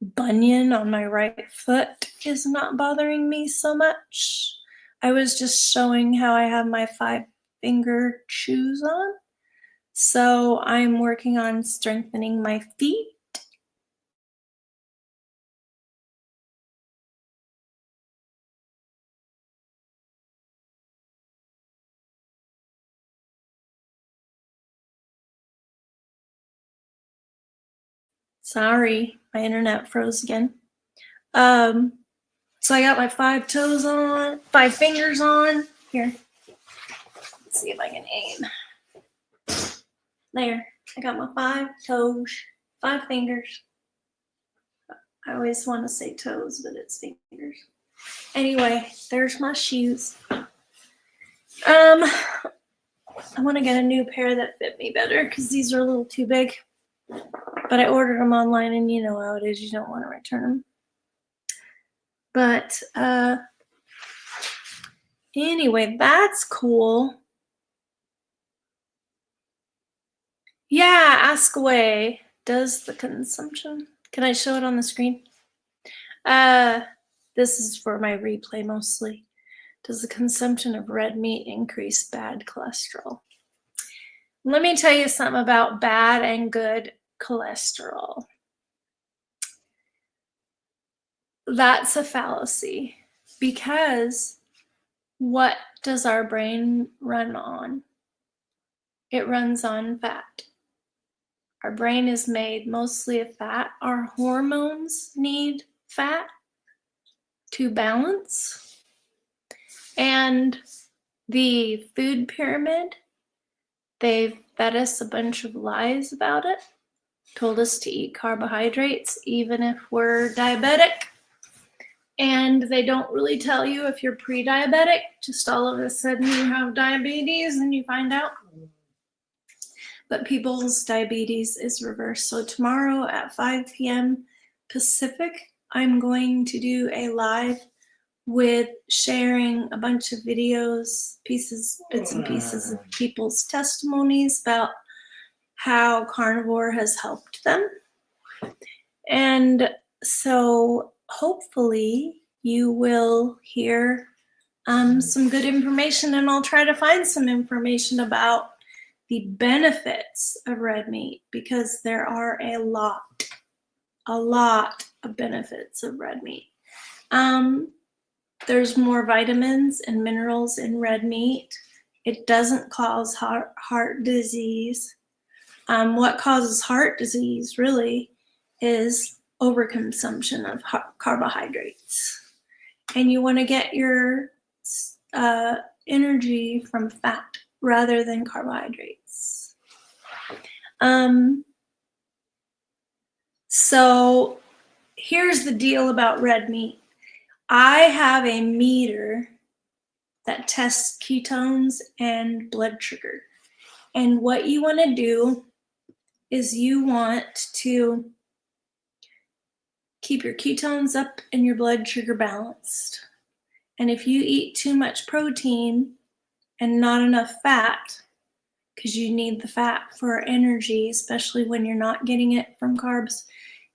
bunion on my right foot is not bothering me so much. I was just showing how I have my 5-finger shoes on. So I'm working on strengthening my feet. Sorry, my internet froze again. So I got my 5 toes on, 5 fingers on. Here, let's see if I can aim. There, I got my 5 toes, 5 fingers. I always want to say toes, but it's fingers. Anyway, there's my shoes. I want to get a new pair that fit me better because these are a little too big. But I ordered them online, and you know how it is. You don't want to return them. But anyway, that's cool. Yeah, ask away. Does the consumption? Can I show it on the screen? This is for my replay mostly. Does the consumption of red meat increase bad cholesterol? Let me tell you something about bad and good cholesterol. That's a fallacy, because what does our brain run on? It runs on fat. Our brain is made mostly of fat. Our hormones need fat to balance. And the food pyramid, they've fed us a bunch of lies about it, told us to eat carbohydrates even if we're diabetic. And they don't really tell you if you're pre-diabetic, just all of a sudden you have diabetes and you find out. But people's diabetes is reversed. So tomorrow at 5 p.m. Pacific, I'm going to do a live with sharing a bunch of videos, bits and pieces of people's testimonies about how carnivore has helped them. And so hopefully you will hear some good information, and I'll try to find some information about the benefits of red meat, because there are a lot of benefits of red meat. There's more vitamins and minerals in red meat. It doesn't cause heart disease. What causes heart disease really is overconsumption of carbohydrates. And you want to get your energy from fat rather than carbohydrates. So here's the deal about red meat. I have a meter that tests ketones and blood sugar. And what you want to do is you want to keep your ketones up and your blood sugar balanced. And if you eat too much protein and not enough fat, because you need the fat for energy, especially when you're not getting it from carbs,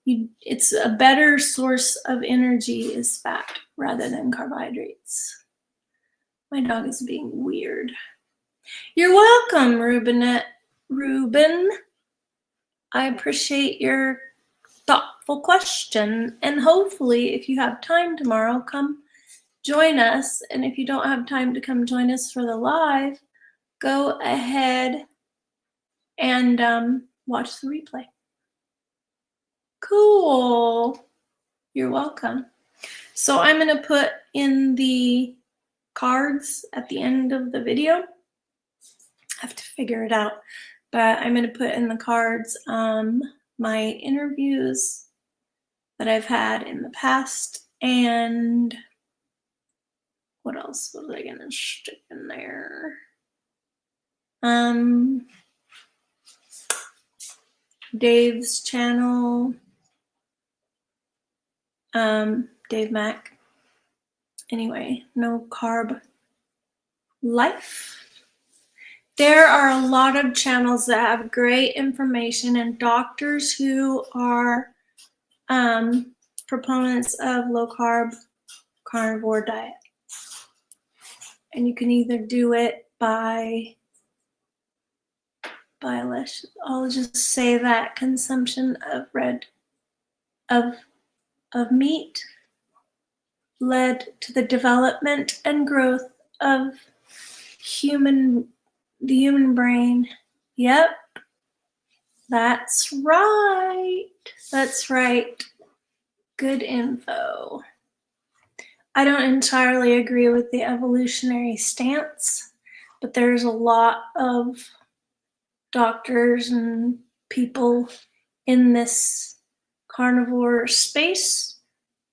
it's a better source of energy is fat rather than carbohydrates. My dog is being weird. You're welcome, Ruben. I appreciate your thoughtful question. And hopefully, if you have time tomorrow, come join us. And if you don't have time to come join us for the live, go ahead and watch the replay. Cool. You're welcome. So I'm going to put in the cards at the end of the video. I have to figure it out. But I'm going to put in the cards my interviews that I've had in the past, and what else was I going to stick in there? Dave's channel, Dave Mack. Anyway, No Carb Life. There are a lot of channels that have great information and doctors who are proponents of low carb carnivore diet. And you can either do it by I'll just say that consumption of meat led to the development and growth of the human brain. Yep, that's right. That's right. Good info. I don't entirely agree with the evolutionary stance, but there's a lot of doctors and people in this carnivore space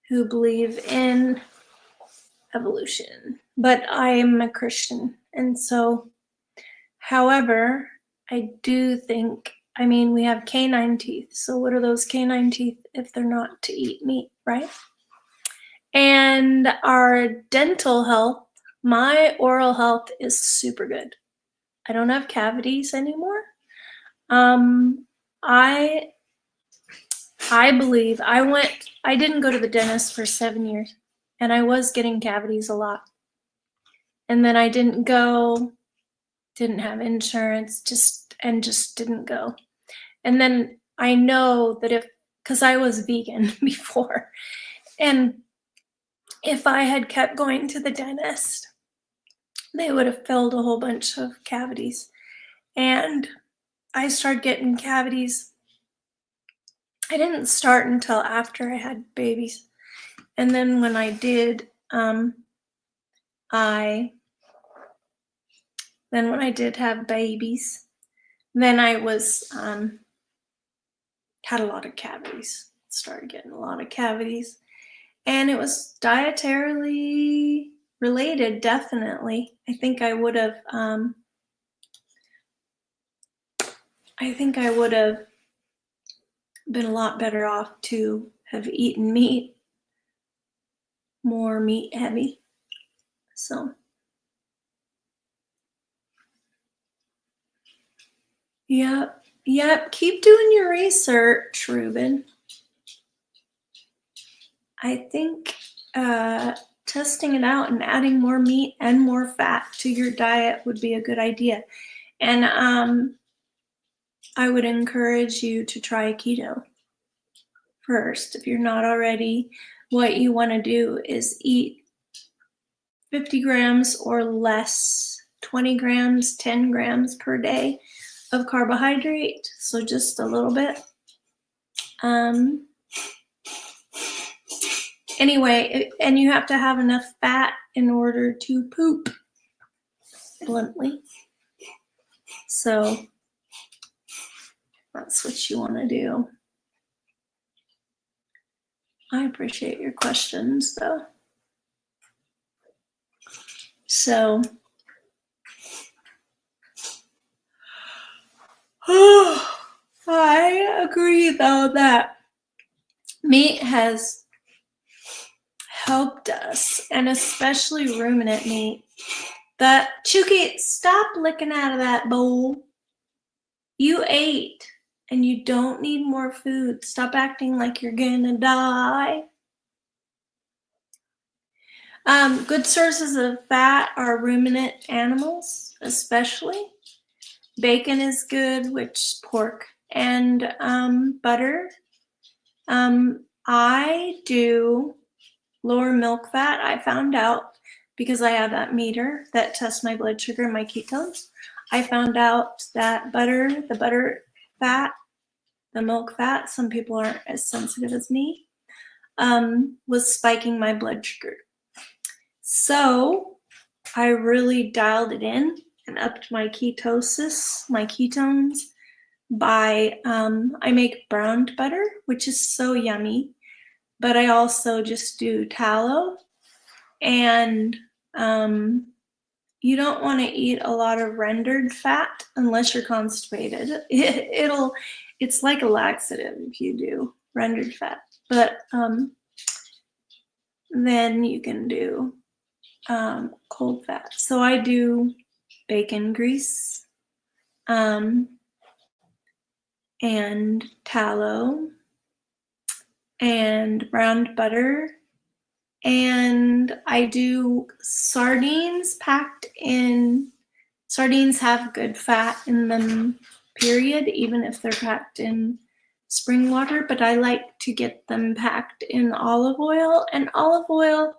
who believe in evolution. But I am a Christian, and so, however, I do think, we have canine teeth. So what are those canine teeth if they're not to eat meat, right? And our dental health, my oral health is super good. I don't have cavities anymore. I believe I didn't go to the dentist for 7 years, and I was getting cavities a lot. And then I didn't go, didn't have insurance, just didn't go. And then I know that because I was vegan before, and if I had kept going to the dentist, they would have filled a whole bunch of cavities. And I started getting cavities. I didn't start until after I had babies. And then when I did, when I did have babies, then I was, had a lot of cavities, started getting a lot of cavities. And it was dietarily related, definitely. I think I would have been a lot better off to have eaten meat, more meat heavy. So, yep. Keep doing your research, Ruben. I think testing it out and adding more meat and more fat to your diet would be a good idea. And I would encourage you to try keto first. If you're not already, what you want to do is eat 50 grams or less, 20 grams, 10 grams per day of carbohydrate. So just a little bit. Anyway, and you have to have enough fat in order to poop, bluntly. So that's what you want to do. I appreciate your questions, though. So, I agree, though, that meat has helped us, and especially ruminant meat. That Chuki, stop licking out of that bowl. You ate, and you don't need more food. Stop acting like you're gonna die. Good sources of fat are ruminant animals, especially. Bacon is good, which pork, and butter. I do lower milk fat. I found out because I have that meter that tests my blood sugar and my ketones. I found out that the butter fat, the milk fat, some people aren't as sensitive as me, was spiking my blood sugar. So I really dialed it in and upped my ketosis, my ketones, by, I make browned butter, which is so yummy, but I also just do tallow. And you don't want to eat a lot of rendered fat unless you're constipated. It's like a laxative if you do rendered fat, but then you can do cold fat. So I do bacon grease, and tallow, and browned butter, and I do sardines packed in. Sardines have good fat in them, period, even if they're packed in spring water, but I like to get them packed in olive oil. And olive oil,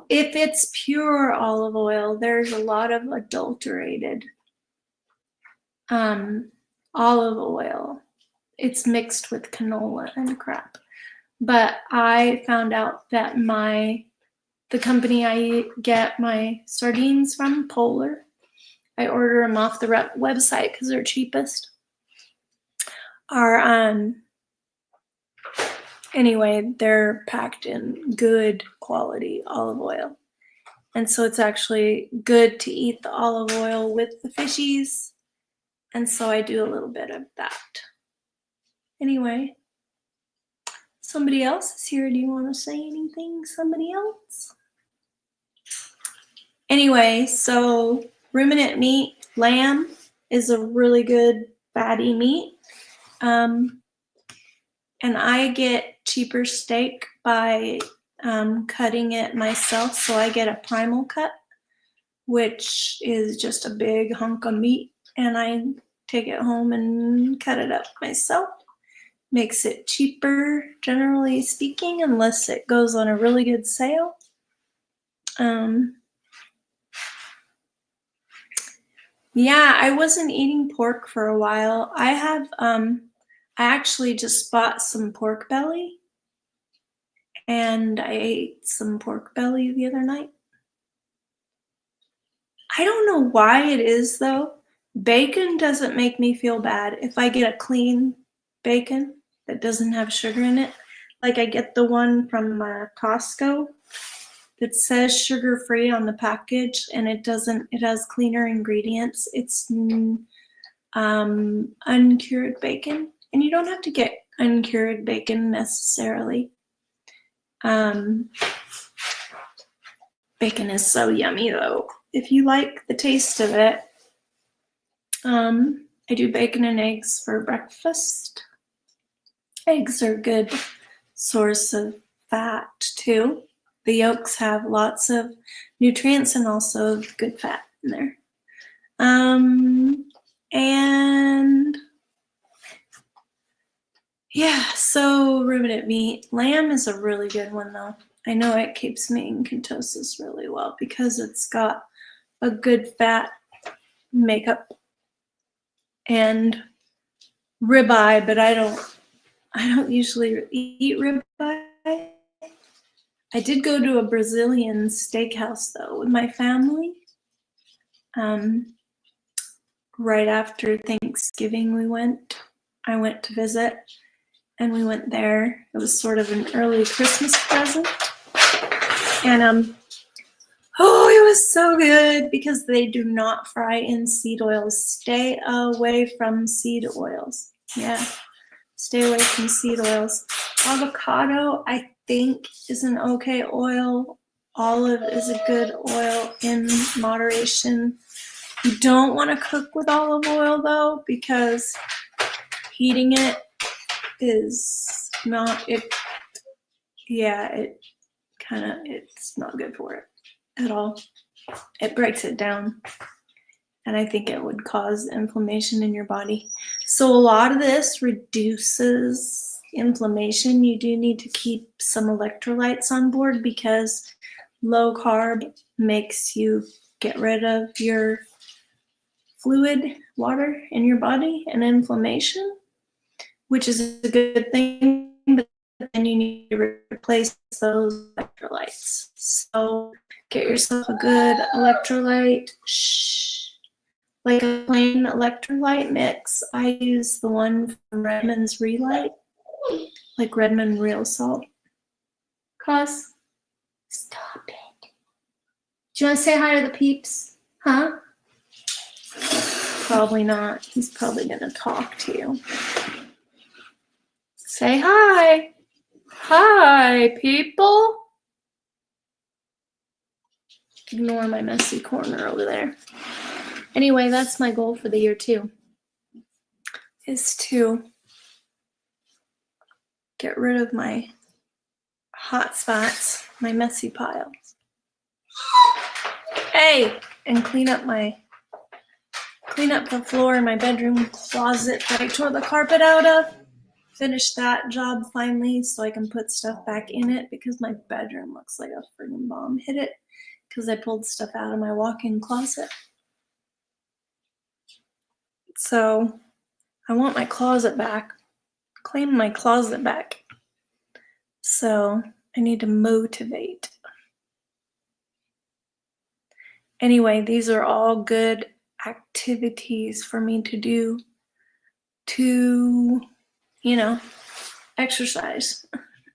if it's pure olive oil, there's a lot of adulterated olive oil. It's mixed with canola and crap. But I found out that the company I get my sardines from, Polar, I order them off the website because they're cheapest, are anyway, they're packed in good quality olive oil. And so it's actually good to eat the olive oil with the fishies. And so I do a little bit of that. Anyway, somebody else is here. Do you want to say anything? Somebody else? Anyway, so ruminant meat, lamb is a really good fatty meat. And I get cheaper steak by cutting it myself. So I get a primal cut, which is just a big hunk of meat, and I take it home and cut it up myself. Makes it cheaper, generally speaking, unless it goes on a really good sale. Yeah, I wasn't eating pork for a while. I actually just bought some pork belly, and I ate some pork belly the other night. I don't know why it is though. Bacon doesn't make me feel bad if I get a clean bacon that doesn't have sugar in it. Like I get the one from Costco that says sugar-free on the package, and it has cleaner ingredients. It's uncured bacon, and you don't have to get uncured bacon necessarily. Bacon is so yummy though. If you like the taste of it, I do bacon and eggs for breakfast. Eggs are a good source of fat too. The yolks have lots of nutrients and also good fat in there. And yeah, so ruminant meat. Lamb is a really good one though. I know it keeps me in ketosis really well because it's got a good fat makeup. And ribeye, but I don't usually eat ribeye. I did go to a Brazilian steakhouse though with my family. Right after Thanksgiving I went to visit, and we went there. It was sort of an early Christmas present. And oh, it was so good because they do not fry in seed oils. Stay away from seed oils. Yeah, stay away from seed oils. Avocado, I think is an okay oil. Olive is a good oil in moderation. You don't want to cook with olive oil though, because heating it is not it. Yeah, it's not good for it at all. It breaks it down, and I think it would cause inflammation in your body. So a lot of this reduces inflammation. You do need to keep some electrolytes on board because low carb makes you get rid of your fluid, water in your body, and inflammation, which is a good thing, but then you need to replace those electrolytes. So get yourself a good electrolyte, like a plain electrolyte mix. I use the one from Redmond's Relight, like Redmond Real Salt. Cos, stop it. Do you want to say hi to the peeps? Huh? Probably not. He's probably going to talk to you. Say hi. Hi, people. Ignore my messy corner over there. Anyway, that's my goal for the year too, is to get rid of my hot spots, my messy piles. Hey, and clean up the floor in my bedroom closet that I tore the carpet out of. Finish that job finally so I can put stuff back in it, because my bedroom looks like a friggin' bomb hit it because I pulled stuff out of my walk-in closet. So I want my closet back, claim my closet back. So I need to motivate. Anyway, these are all good activities for me to do to, exercise.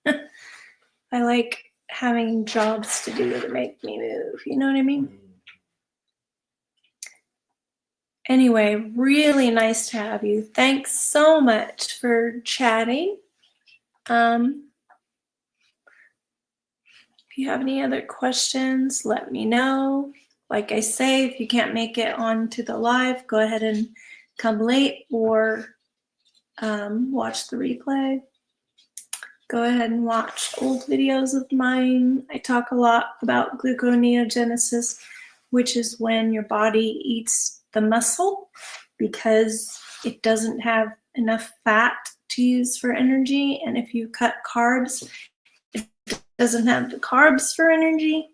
I like having jobs to do that make me move, you know what I mean? Anyway, really nice to have you. Thanks so much for chatting. If you have any other questions, let me know. Like I say, if you can't make it onto the live, go ahead and come late or watch the replay. Go ahead and watch old videos of mine. I talk a lot about gluconeogenesis, which is when your body eats the muscle because it doesn't have enough fat to use for energy. And if you cut carbs, it doesn't have the carbs for energy.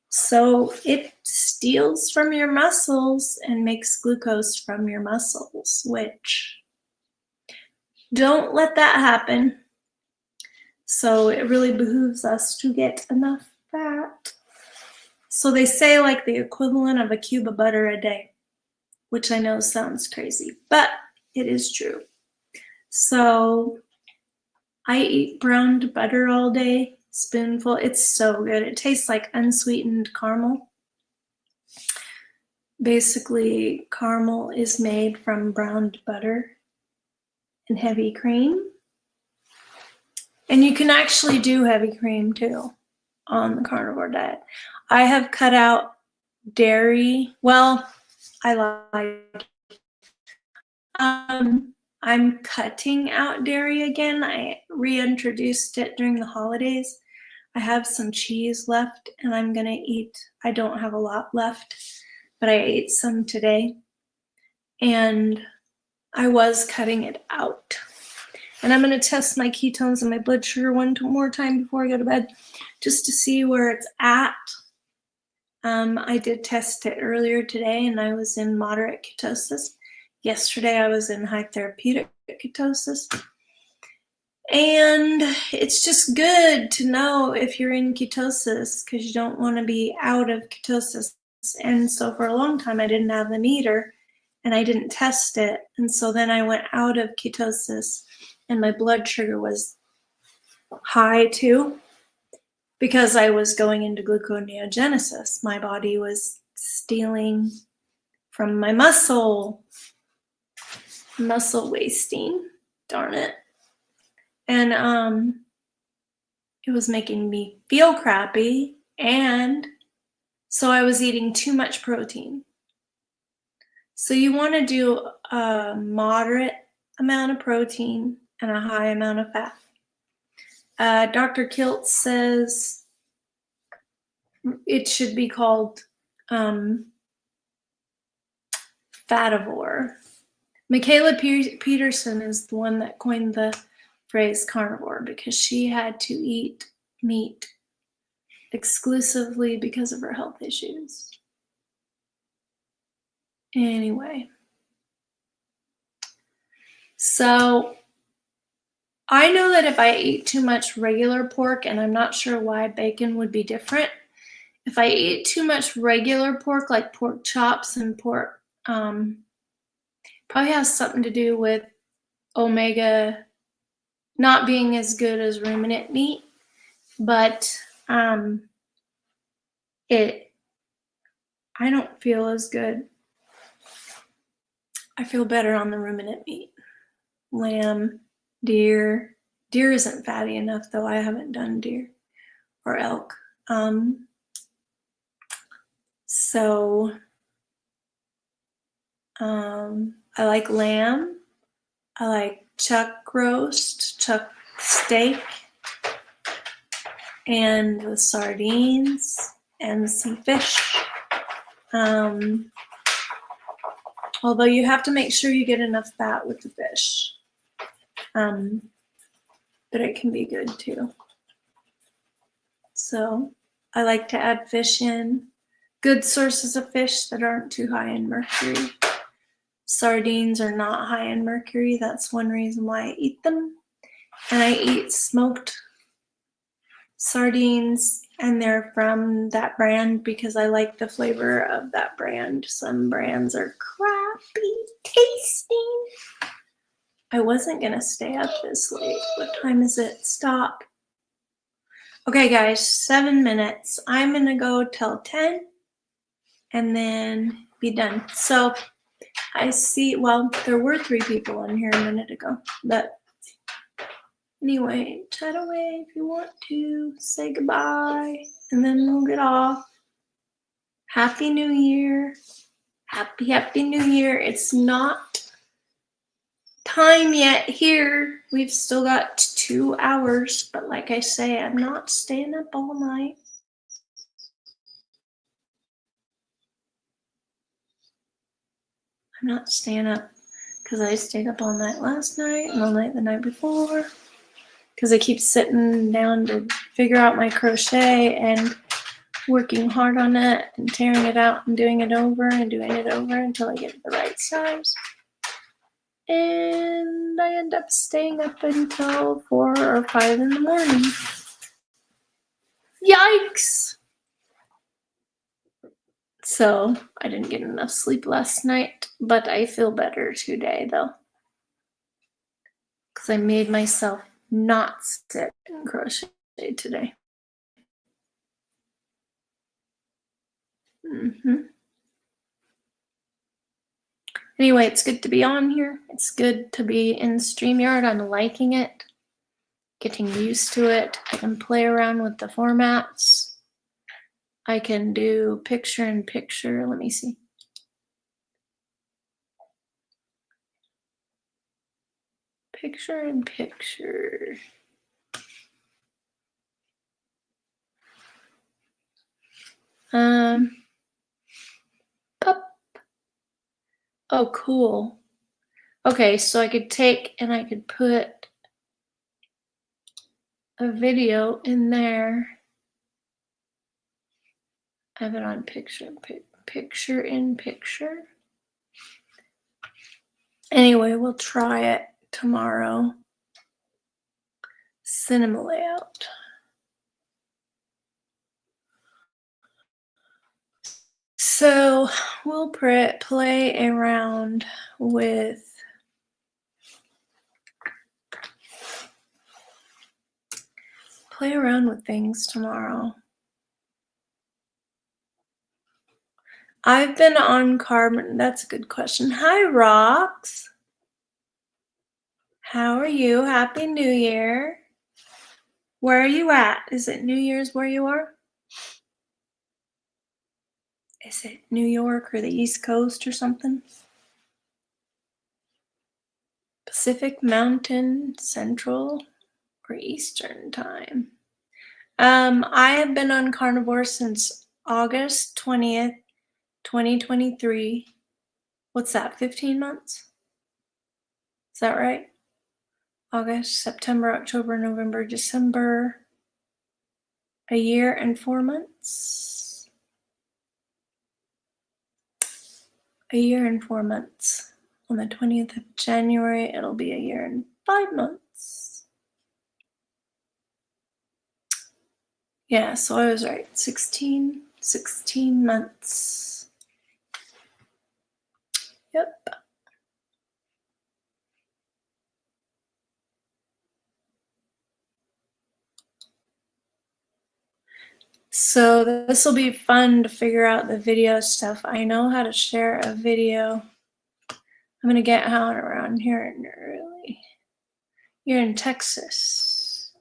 So it steals from your muscles and makes glucose from your muscles, which don't let that happen. So it really behooves us to get enough fat. So they say like the equivalent of a cube of butter a day, which I know sounds crazy, but it is true. So I eat browned butter all day, spoonful. It's so good. It tastes like unsweetened caramel. Basically, caramel is made from browned butter and heavy cream. And you can actually do heavy cream too on the carnivore diet. I have cut out dairy. Well, I like I'm cutting out dairy again. I reintroduced it during the holidays. I have some cheese left and I'm gonna eat. I don't have a lot left, but I ate some today. And I was cutting it out. And I'm gonna test my ketones and my blood sugar one more time before I go to bed, just to see where it's at. I did test it earlier today and I was in moderate ketosis. Yesterday I was in high therapeutic ketosis. And it's just good to know if you're in ketosis because you don't want to be out of ketosis. And so for a long time I didn't have the meter and I didn't test it. And so then I went out of ketosis and my blood sugar was high too because I was going into gluconeogenesis. My body was stealing from my muscle wasting, darn it. And it was making me feel crappy, and so I was eating too much protein. So you want to do a moderate amount of protein and a high amount of fat. Dr. Kilt says it should be called fativore. Michaela Peterson is the one that coined the phrase carnivore because she had to eat meat exclusively because of her health issues. Anyway, so I know that if I ate too much regular pork, and I'm not sure why bacon would be different, if I ate too much regular pork, like pork chops and pork, probably has something to do with omega not being as good as ruminant meat, but I don't feel as good. I feel better on the ruminant meat. Lamb, deer. Deer isn't fatty enough, though. I haven't done deer or elk. I like lamb. I like chuck roast, chuck steak, and with sardines and some fish. Although you have to make sure you get enough fat with the fish. But it can be good too. So I like to add fish in. Good sources of fish that aren't too high in mercury. Sardines are not high in mercury. That's one reason why I eat them. And I eat smoked sardines, and they're from that brand because I like the flavor of that brand. Some brands are crappy tasting. I wasn't gonna stay up this late. What time is it? Stop. Okay, guys, 7 minutes. I'm gonna go till 10 and then be done. So I see, well, there were 3 people in here a minute ago, but anyway, chat away if you want to. Say goodbye, and then we'll get off. Happy New Year. Happy New Year. It's not time yet here. We've still got 2 hours, but like I say, I'm not staying up all night. I'm not staying up because I stayed up all night last night and all night the night before because I keep sitting down to figure out my crochet and working hard on it and tearing it out and doing it over and doing it over until I get the right size. And I end up staying up until 4 or 5 in the morning. Yikes! So I didn't get enough sleep last night, but I feel better today though. Because I made myself not sit and crochet today. Anyway, it's good to be on here. It's good to be in StreamYard. I'm liking it. Getting used to it. I can play around with the formats. I can do picture in picture. Let me see. Picture in picture. Up. Oh, cool. Okay, so I could take and I could put a video in there. I have it on picture in picture. Anyway, we'll try it tomorrow. Cinema layout. So we'll play around with things tomorrow. I've been on carbon. That's a good question. Hi, Rox. How are you? Happy New Year. Where are you at? Is it New Year's where you are? Is it New York or the East Coast or something? Pacific, Mountain, Central, or Eastern time? I have been on carnivore since August 20th, 2023. What's that, 15 months? Is that right? August, September, October, November, December. A year and 4 months. A year and 4 months. On the 20th of January, it'll be a year and 5 months. Yeah, so I was right. 16 months. Yep. So this will be fun to figure out the video stuff. I know how to share a video. I'm gonna get out around here early. You're in Texas.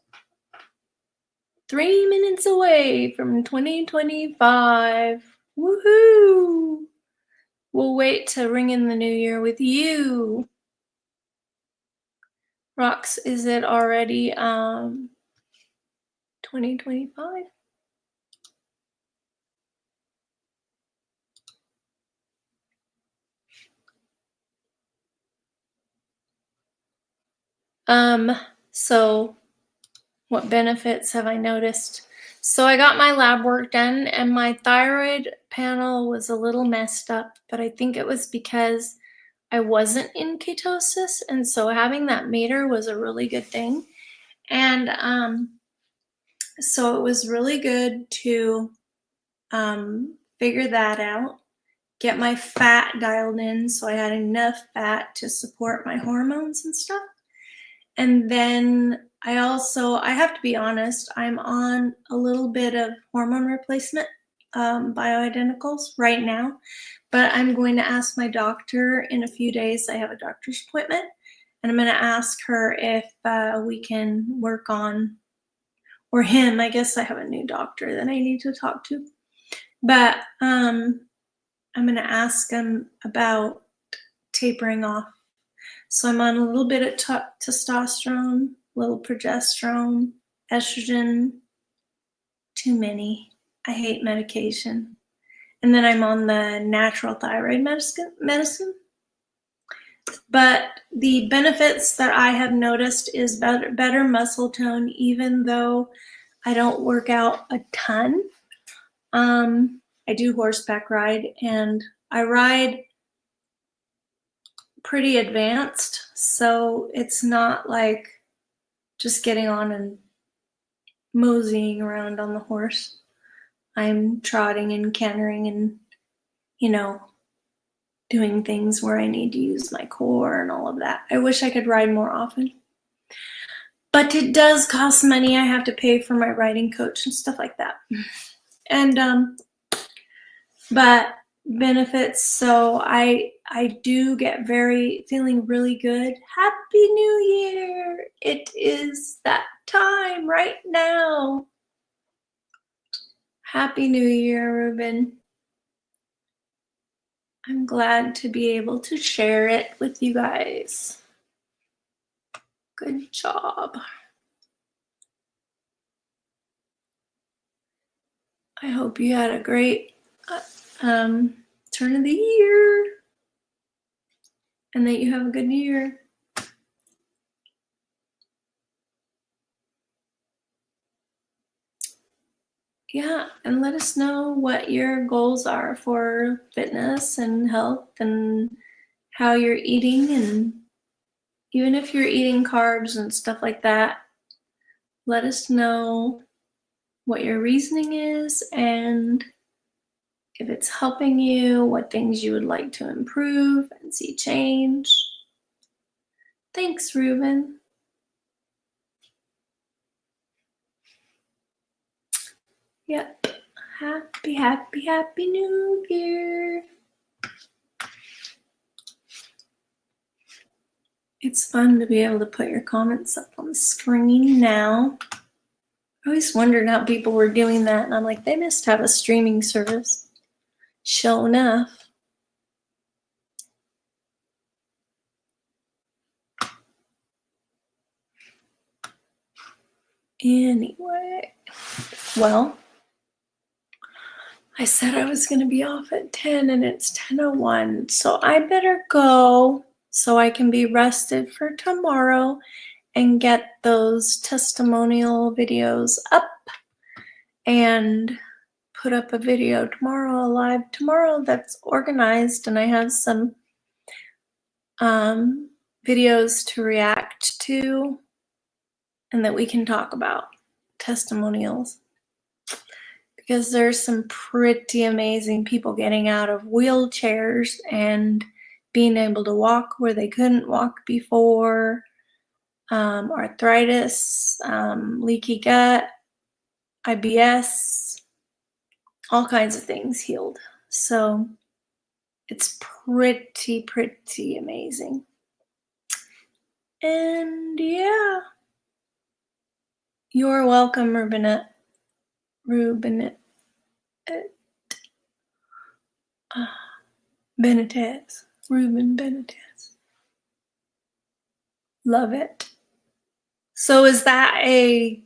3 minutes away from 2025. Woohoo! We'll wait to ring in the new year with you. Rox, is it already 2025? So what benefits have I noticed? So I got my lab work done and my thyroid panel was a little messed up, but I think it was because I wasn't in ketosis, and so having that meter was a really good thing. And so it was really good to figure that out, get my fat dialed in so I had enough fat to support my hormones and stuff. And then I have to be honest, I'm on a little bit of hormone replacement, bioidenticals right now, but I'm going to ask my doctor in a few days. I have a doctor's appointment, and I'm going to ask her if we can work on, or him, I guess I have a new doctor that I need to talk to, but I'm going to ask him about tapering off. So I'm on a little bit of testosterone, a little progesterone, estrogen, too many. I hate medication. And then I'm on the natural thyroid medicine. But the benefits that I have noticed is better muscle tone, even though I don't work out a ton. I do horseback ride, and I ride pretty advanced, so it's not like just getting on and moseying around on the horse. I'm trotting and cantering and, doing things where I need to use my core and all of that. I wish I could ride more often, but it does cost money. I have to pay for my riding coach and stuff like that. And but benefits, so I do get feeling really good. Happy New Year! It is that time right now. Happy New Year, Robyn. I'm glad to be able to share it with you guys. Good job. I hope you had a great turn of the year and that you have a good year. Yeah, and let us know what your goals are for fitness and health and how you're eating, and even if you're eating carbs and stuff like that, let us know what your reasoning is and if it's helping you, what things you would like to improve and see change. Thanks, Robyn. Yep. Happy New Year. It's fun to be able to put your comments up on the screen now. I always wondered how people were doing that, and I'm like, they must have a streaming service. Sure enough. Anyway, well, I said I was going to be off at 10 and it's 10:01, so I better go so I can be rested for tomorrow and get those testimonial videos up and put up a video tomorrow, live tomorrow, that's organized, and I have some videos to react to and that we can talk about, testimonials, because there's some pretty amazing people getting out of wheelchairs and being able to walk where they couldn't walk before, arthritis, leaky gut, IBS, all kinds of things healed. So it's pretty amazing. And yeah, you're welcome, Rubinette. Benitez. Robyn Benitez. Love it. So is that is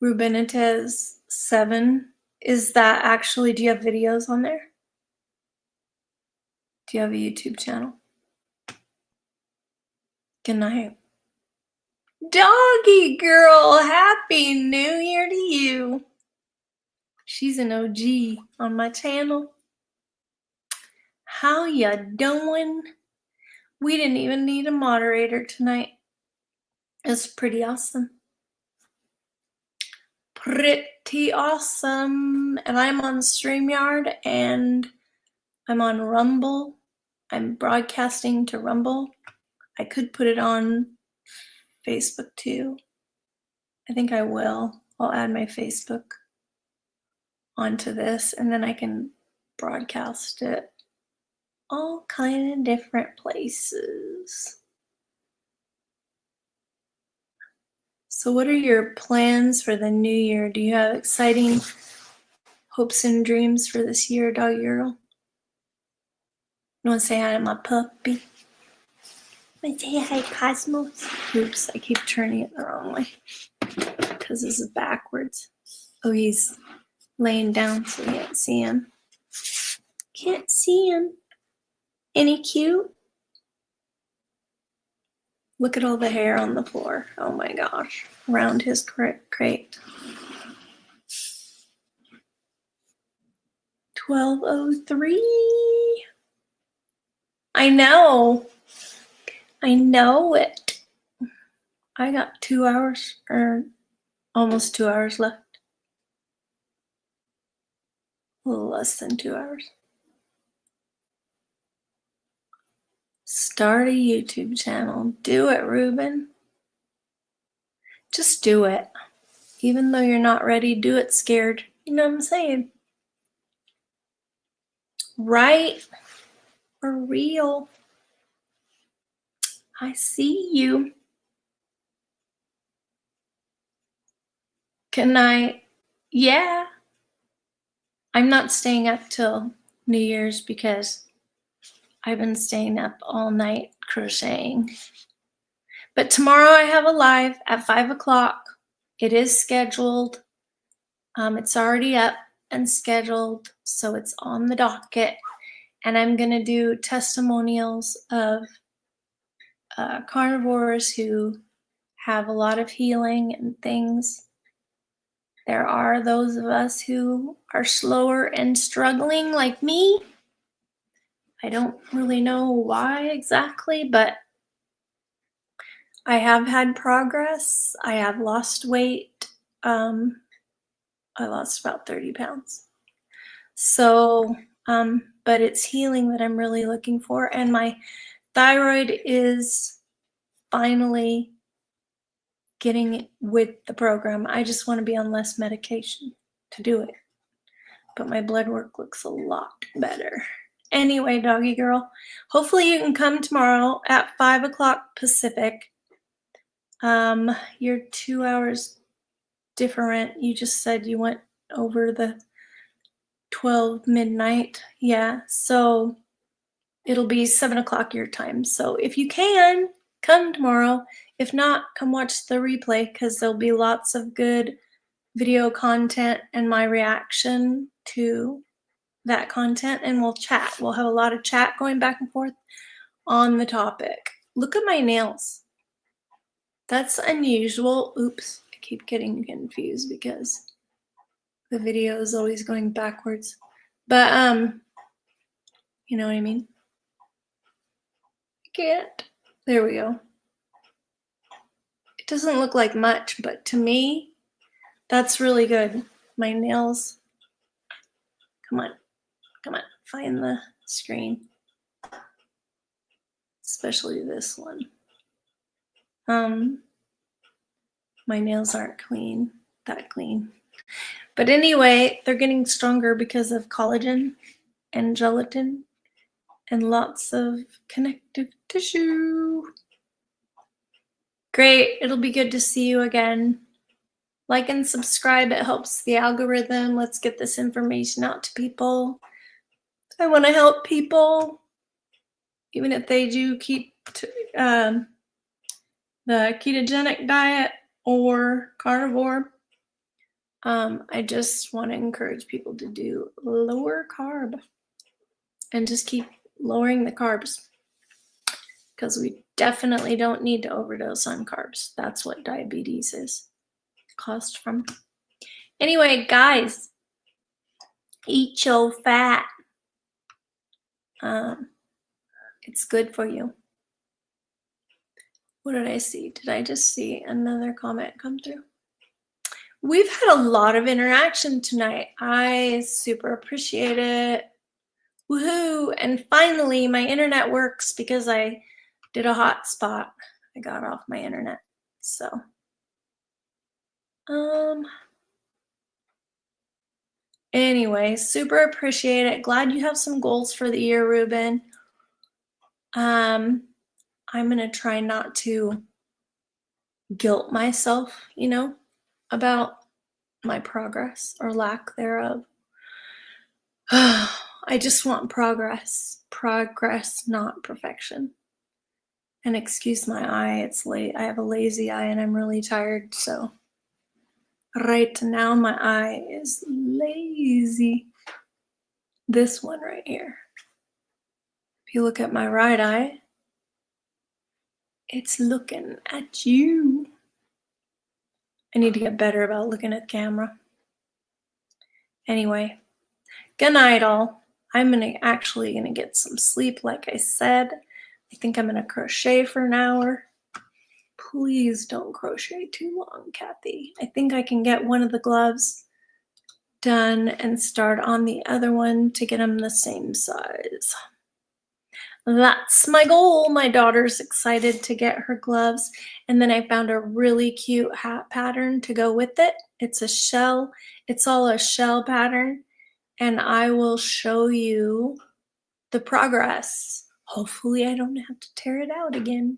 Rubinetez 7? Is that actually, do you have videos on there? Do you have a YouTube channel? Good night. Doggy girl, happy New Year to you. She's an OG on my channel. How ya doing? We didn't even need a moderator tonight. It's pretty awesome. Pretty awesome. And I'm on StreamYard and I'm on Rumble. I'm broadcasting to Rumble. I could put it on Facebook too. I think I will. I'll add my Facebook onto this and then I can broadcast it all kind of different places. So what are your plans for the new year? Do you have exciting hopes and dreams for this year, doggy girl? You want to say hi to my puppy? Want to say hi, Cosmos? Oops, I keep turning it the wrong way because this is backwards. Oh, he's laying down so you can't see him. Can't see him. Any cute? Look at all the hair on the floor. Oh my gosh, around his crate. 12:03. I know it. I got 2 hours or almost 2 hours left. A little less than 2 hours. Start a YouTube channel. Do it, Robyn. Just do it. Even though you're not ready, do it scared. You know what I'm saying? Right? For real. I see you. Can I? Yeah. I'm not staying up till New Year's because I've been staying up all night crocheting. But tomorrow I have a live at 5 o'clock. It is scheduled. It's already up and scheduled, so it's on the docket. And I'm going to do testimonials of carnivores who have a lot of healing and things. There are those of us who are slower and struggling like me. I don't really know why exactly, but I have had progress. I have lost weight. I lost about 30 pounds. So, but it's healing that I'm really looking for. And my thyroid is finally getting it with the program. I just want to be on less medication to do it. But my blood work looks a lot better. Anyway, doggy girl, hopefully you can come tomorrow at 5 o'clock Pacific. You're 2 hours different. You just said you went over the 12 midnight. Yeah, so it'll be 7 o'clock your time. So if you can, come tomorrow. If not, come watch the replay because there'll be lots of good video content and my reaction to that content, and we'll chat. We'll have a lot of chat going back and forth on the topic. Look at my nails. That's unusual. Oops, I keep getting confused because the video is always going backwards. But you know what I mean? Can't. There we go. It doesn't look like much, but to me, that's really good. My nails. Come on. Come on. Find the screen. Especially this one. My nails aren't that clean. But anyway, they're getting stronger because of collagen and gelatin and lots of connective tissue. Great. It'll be good to see you again. Like and subscribe. It helps the algorithm. Let's get this information out to people. I want to help people, even if they do keep the ketogenic diet or carnivore. I just want to encourage people to do lower carb and just keep lowering the carbs because we definitely don't need to overdose on carbs. That's what diabetes is caused from. Anyway, guys, eat your fat. It's good for you. What did I see? Did I just see another comment come through? We've had a lot of interaction tonight. I super appreciate it. Woohoo! And finally, my internet works because I did a hotspot. I got off my internet. So, anyway, super appreciate it. Glad you have some goals for the year, Ruben. I'm gonna try not to guilt myself, about my progress or lack thereof. I just want progress, not perfection. And excuse my eye, it's late. I have a lazy eye and I'm really tired, so right now my eye is lazy. This one right here. If you look at my right eye, it's looking at you. I need to get better about looking at the camera. Anyway, good night all. I'm actually gonna get some sleep like I said. I think I'm gonna crochet for an hour. Please don't crochet too long, Kathy. I think I can get one of the gloves done and start on the other one to get them the same size. That's my goal. My daughter's excited to get her gloves. And then I found a really cute hat pattern to go with it. It's a shell. It's all a shell pattern. And I will show you the progress. Hopefully I don't have to tear it out again.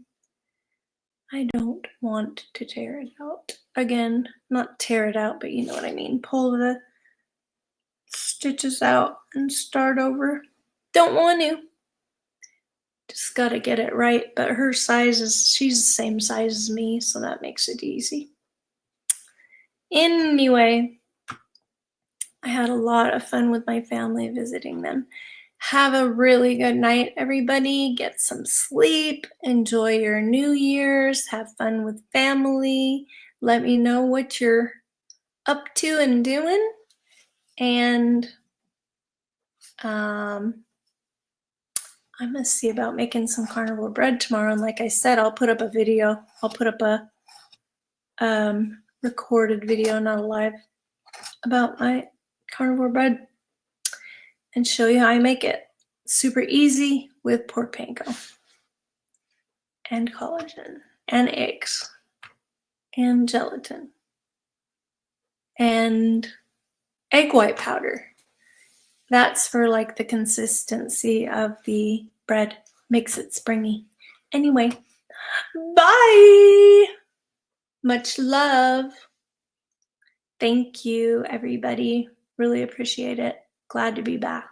I don't want to tear it out again. Not tear it out, but you know what I mean. Pull the stitches out and start over. Don't want to. Just gotta get it right. But her size she's the same size as me, so that makes it easy. Anyway, I had a lot of fun with my family visiting them. Have a really good night, everybody. Get some sleep. Enjoy your New Year's. Have fun with family. Let me know what you're up to and doing. And I'm going to see about making some carnivore bread tomorrow. And like I said, I'll put up a video. I'll put up a recorded video, not a live, about my carnivore bread and show you how I make it. Super easy with pork panko and collagen and eggs and gelatin and egg white powder. That's for like the consistency of the bread. Makes it springy. Anyway, bye! Much love. Thank you, everybody. Really appreciate it. Glad to be back.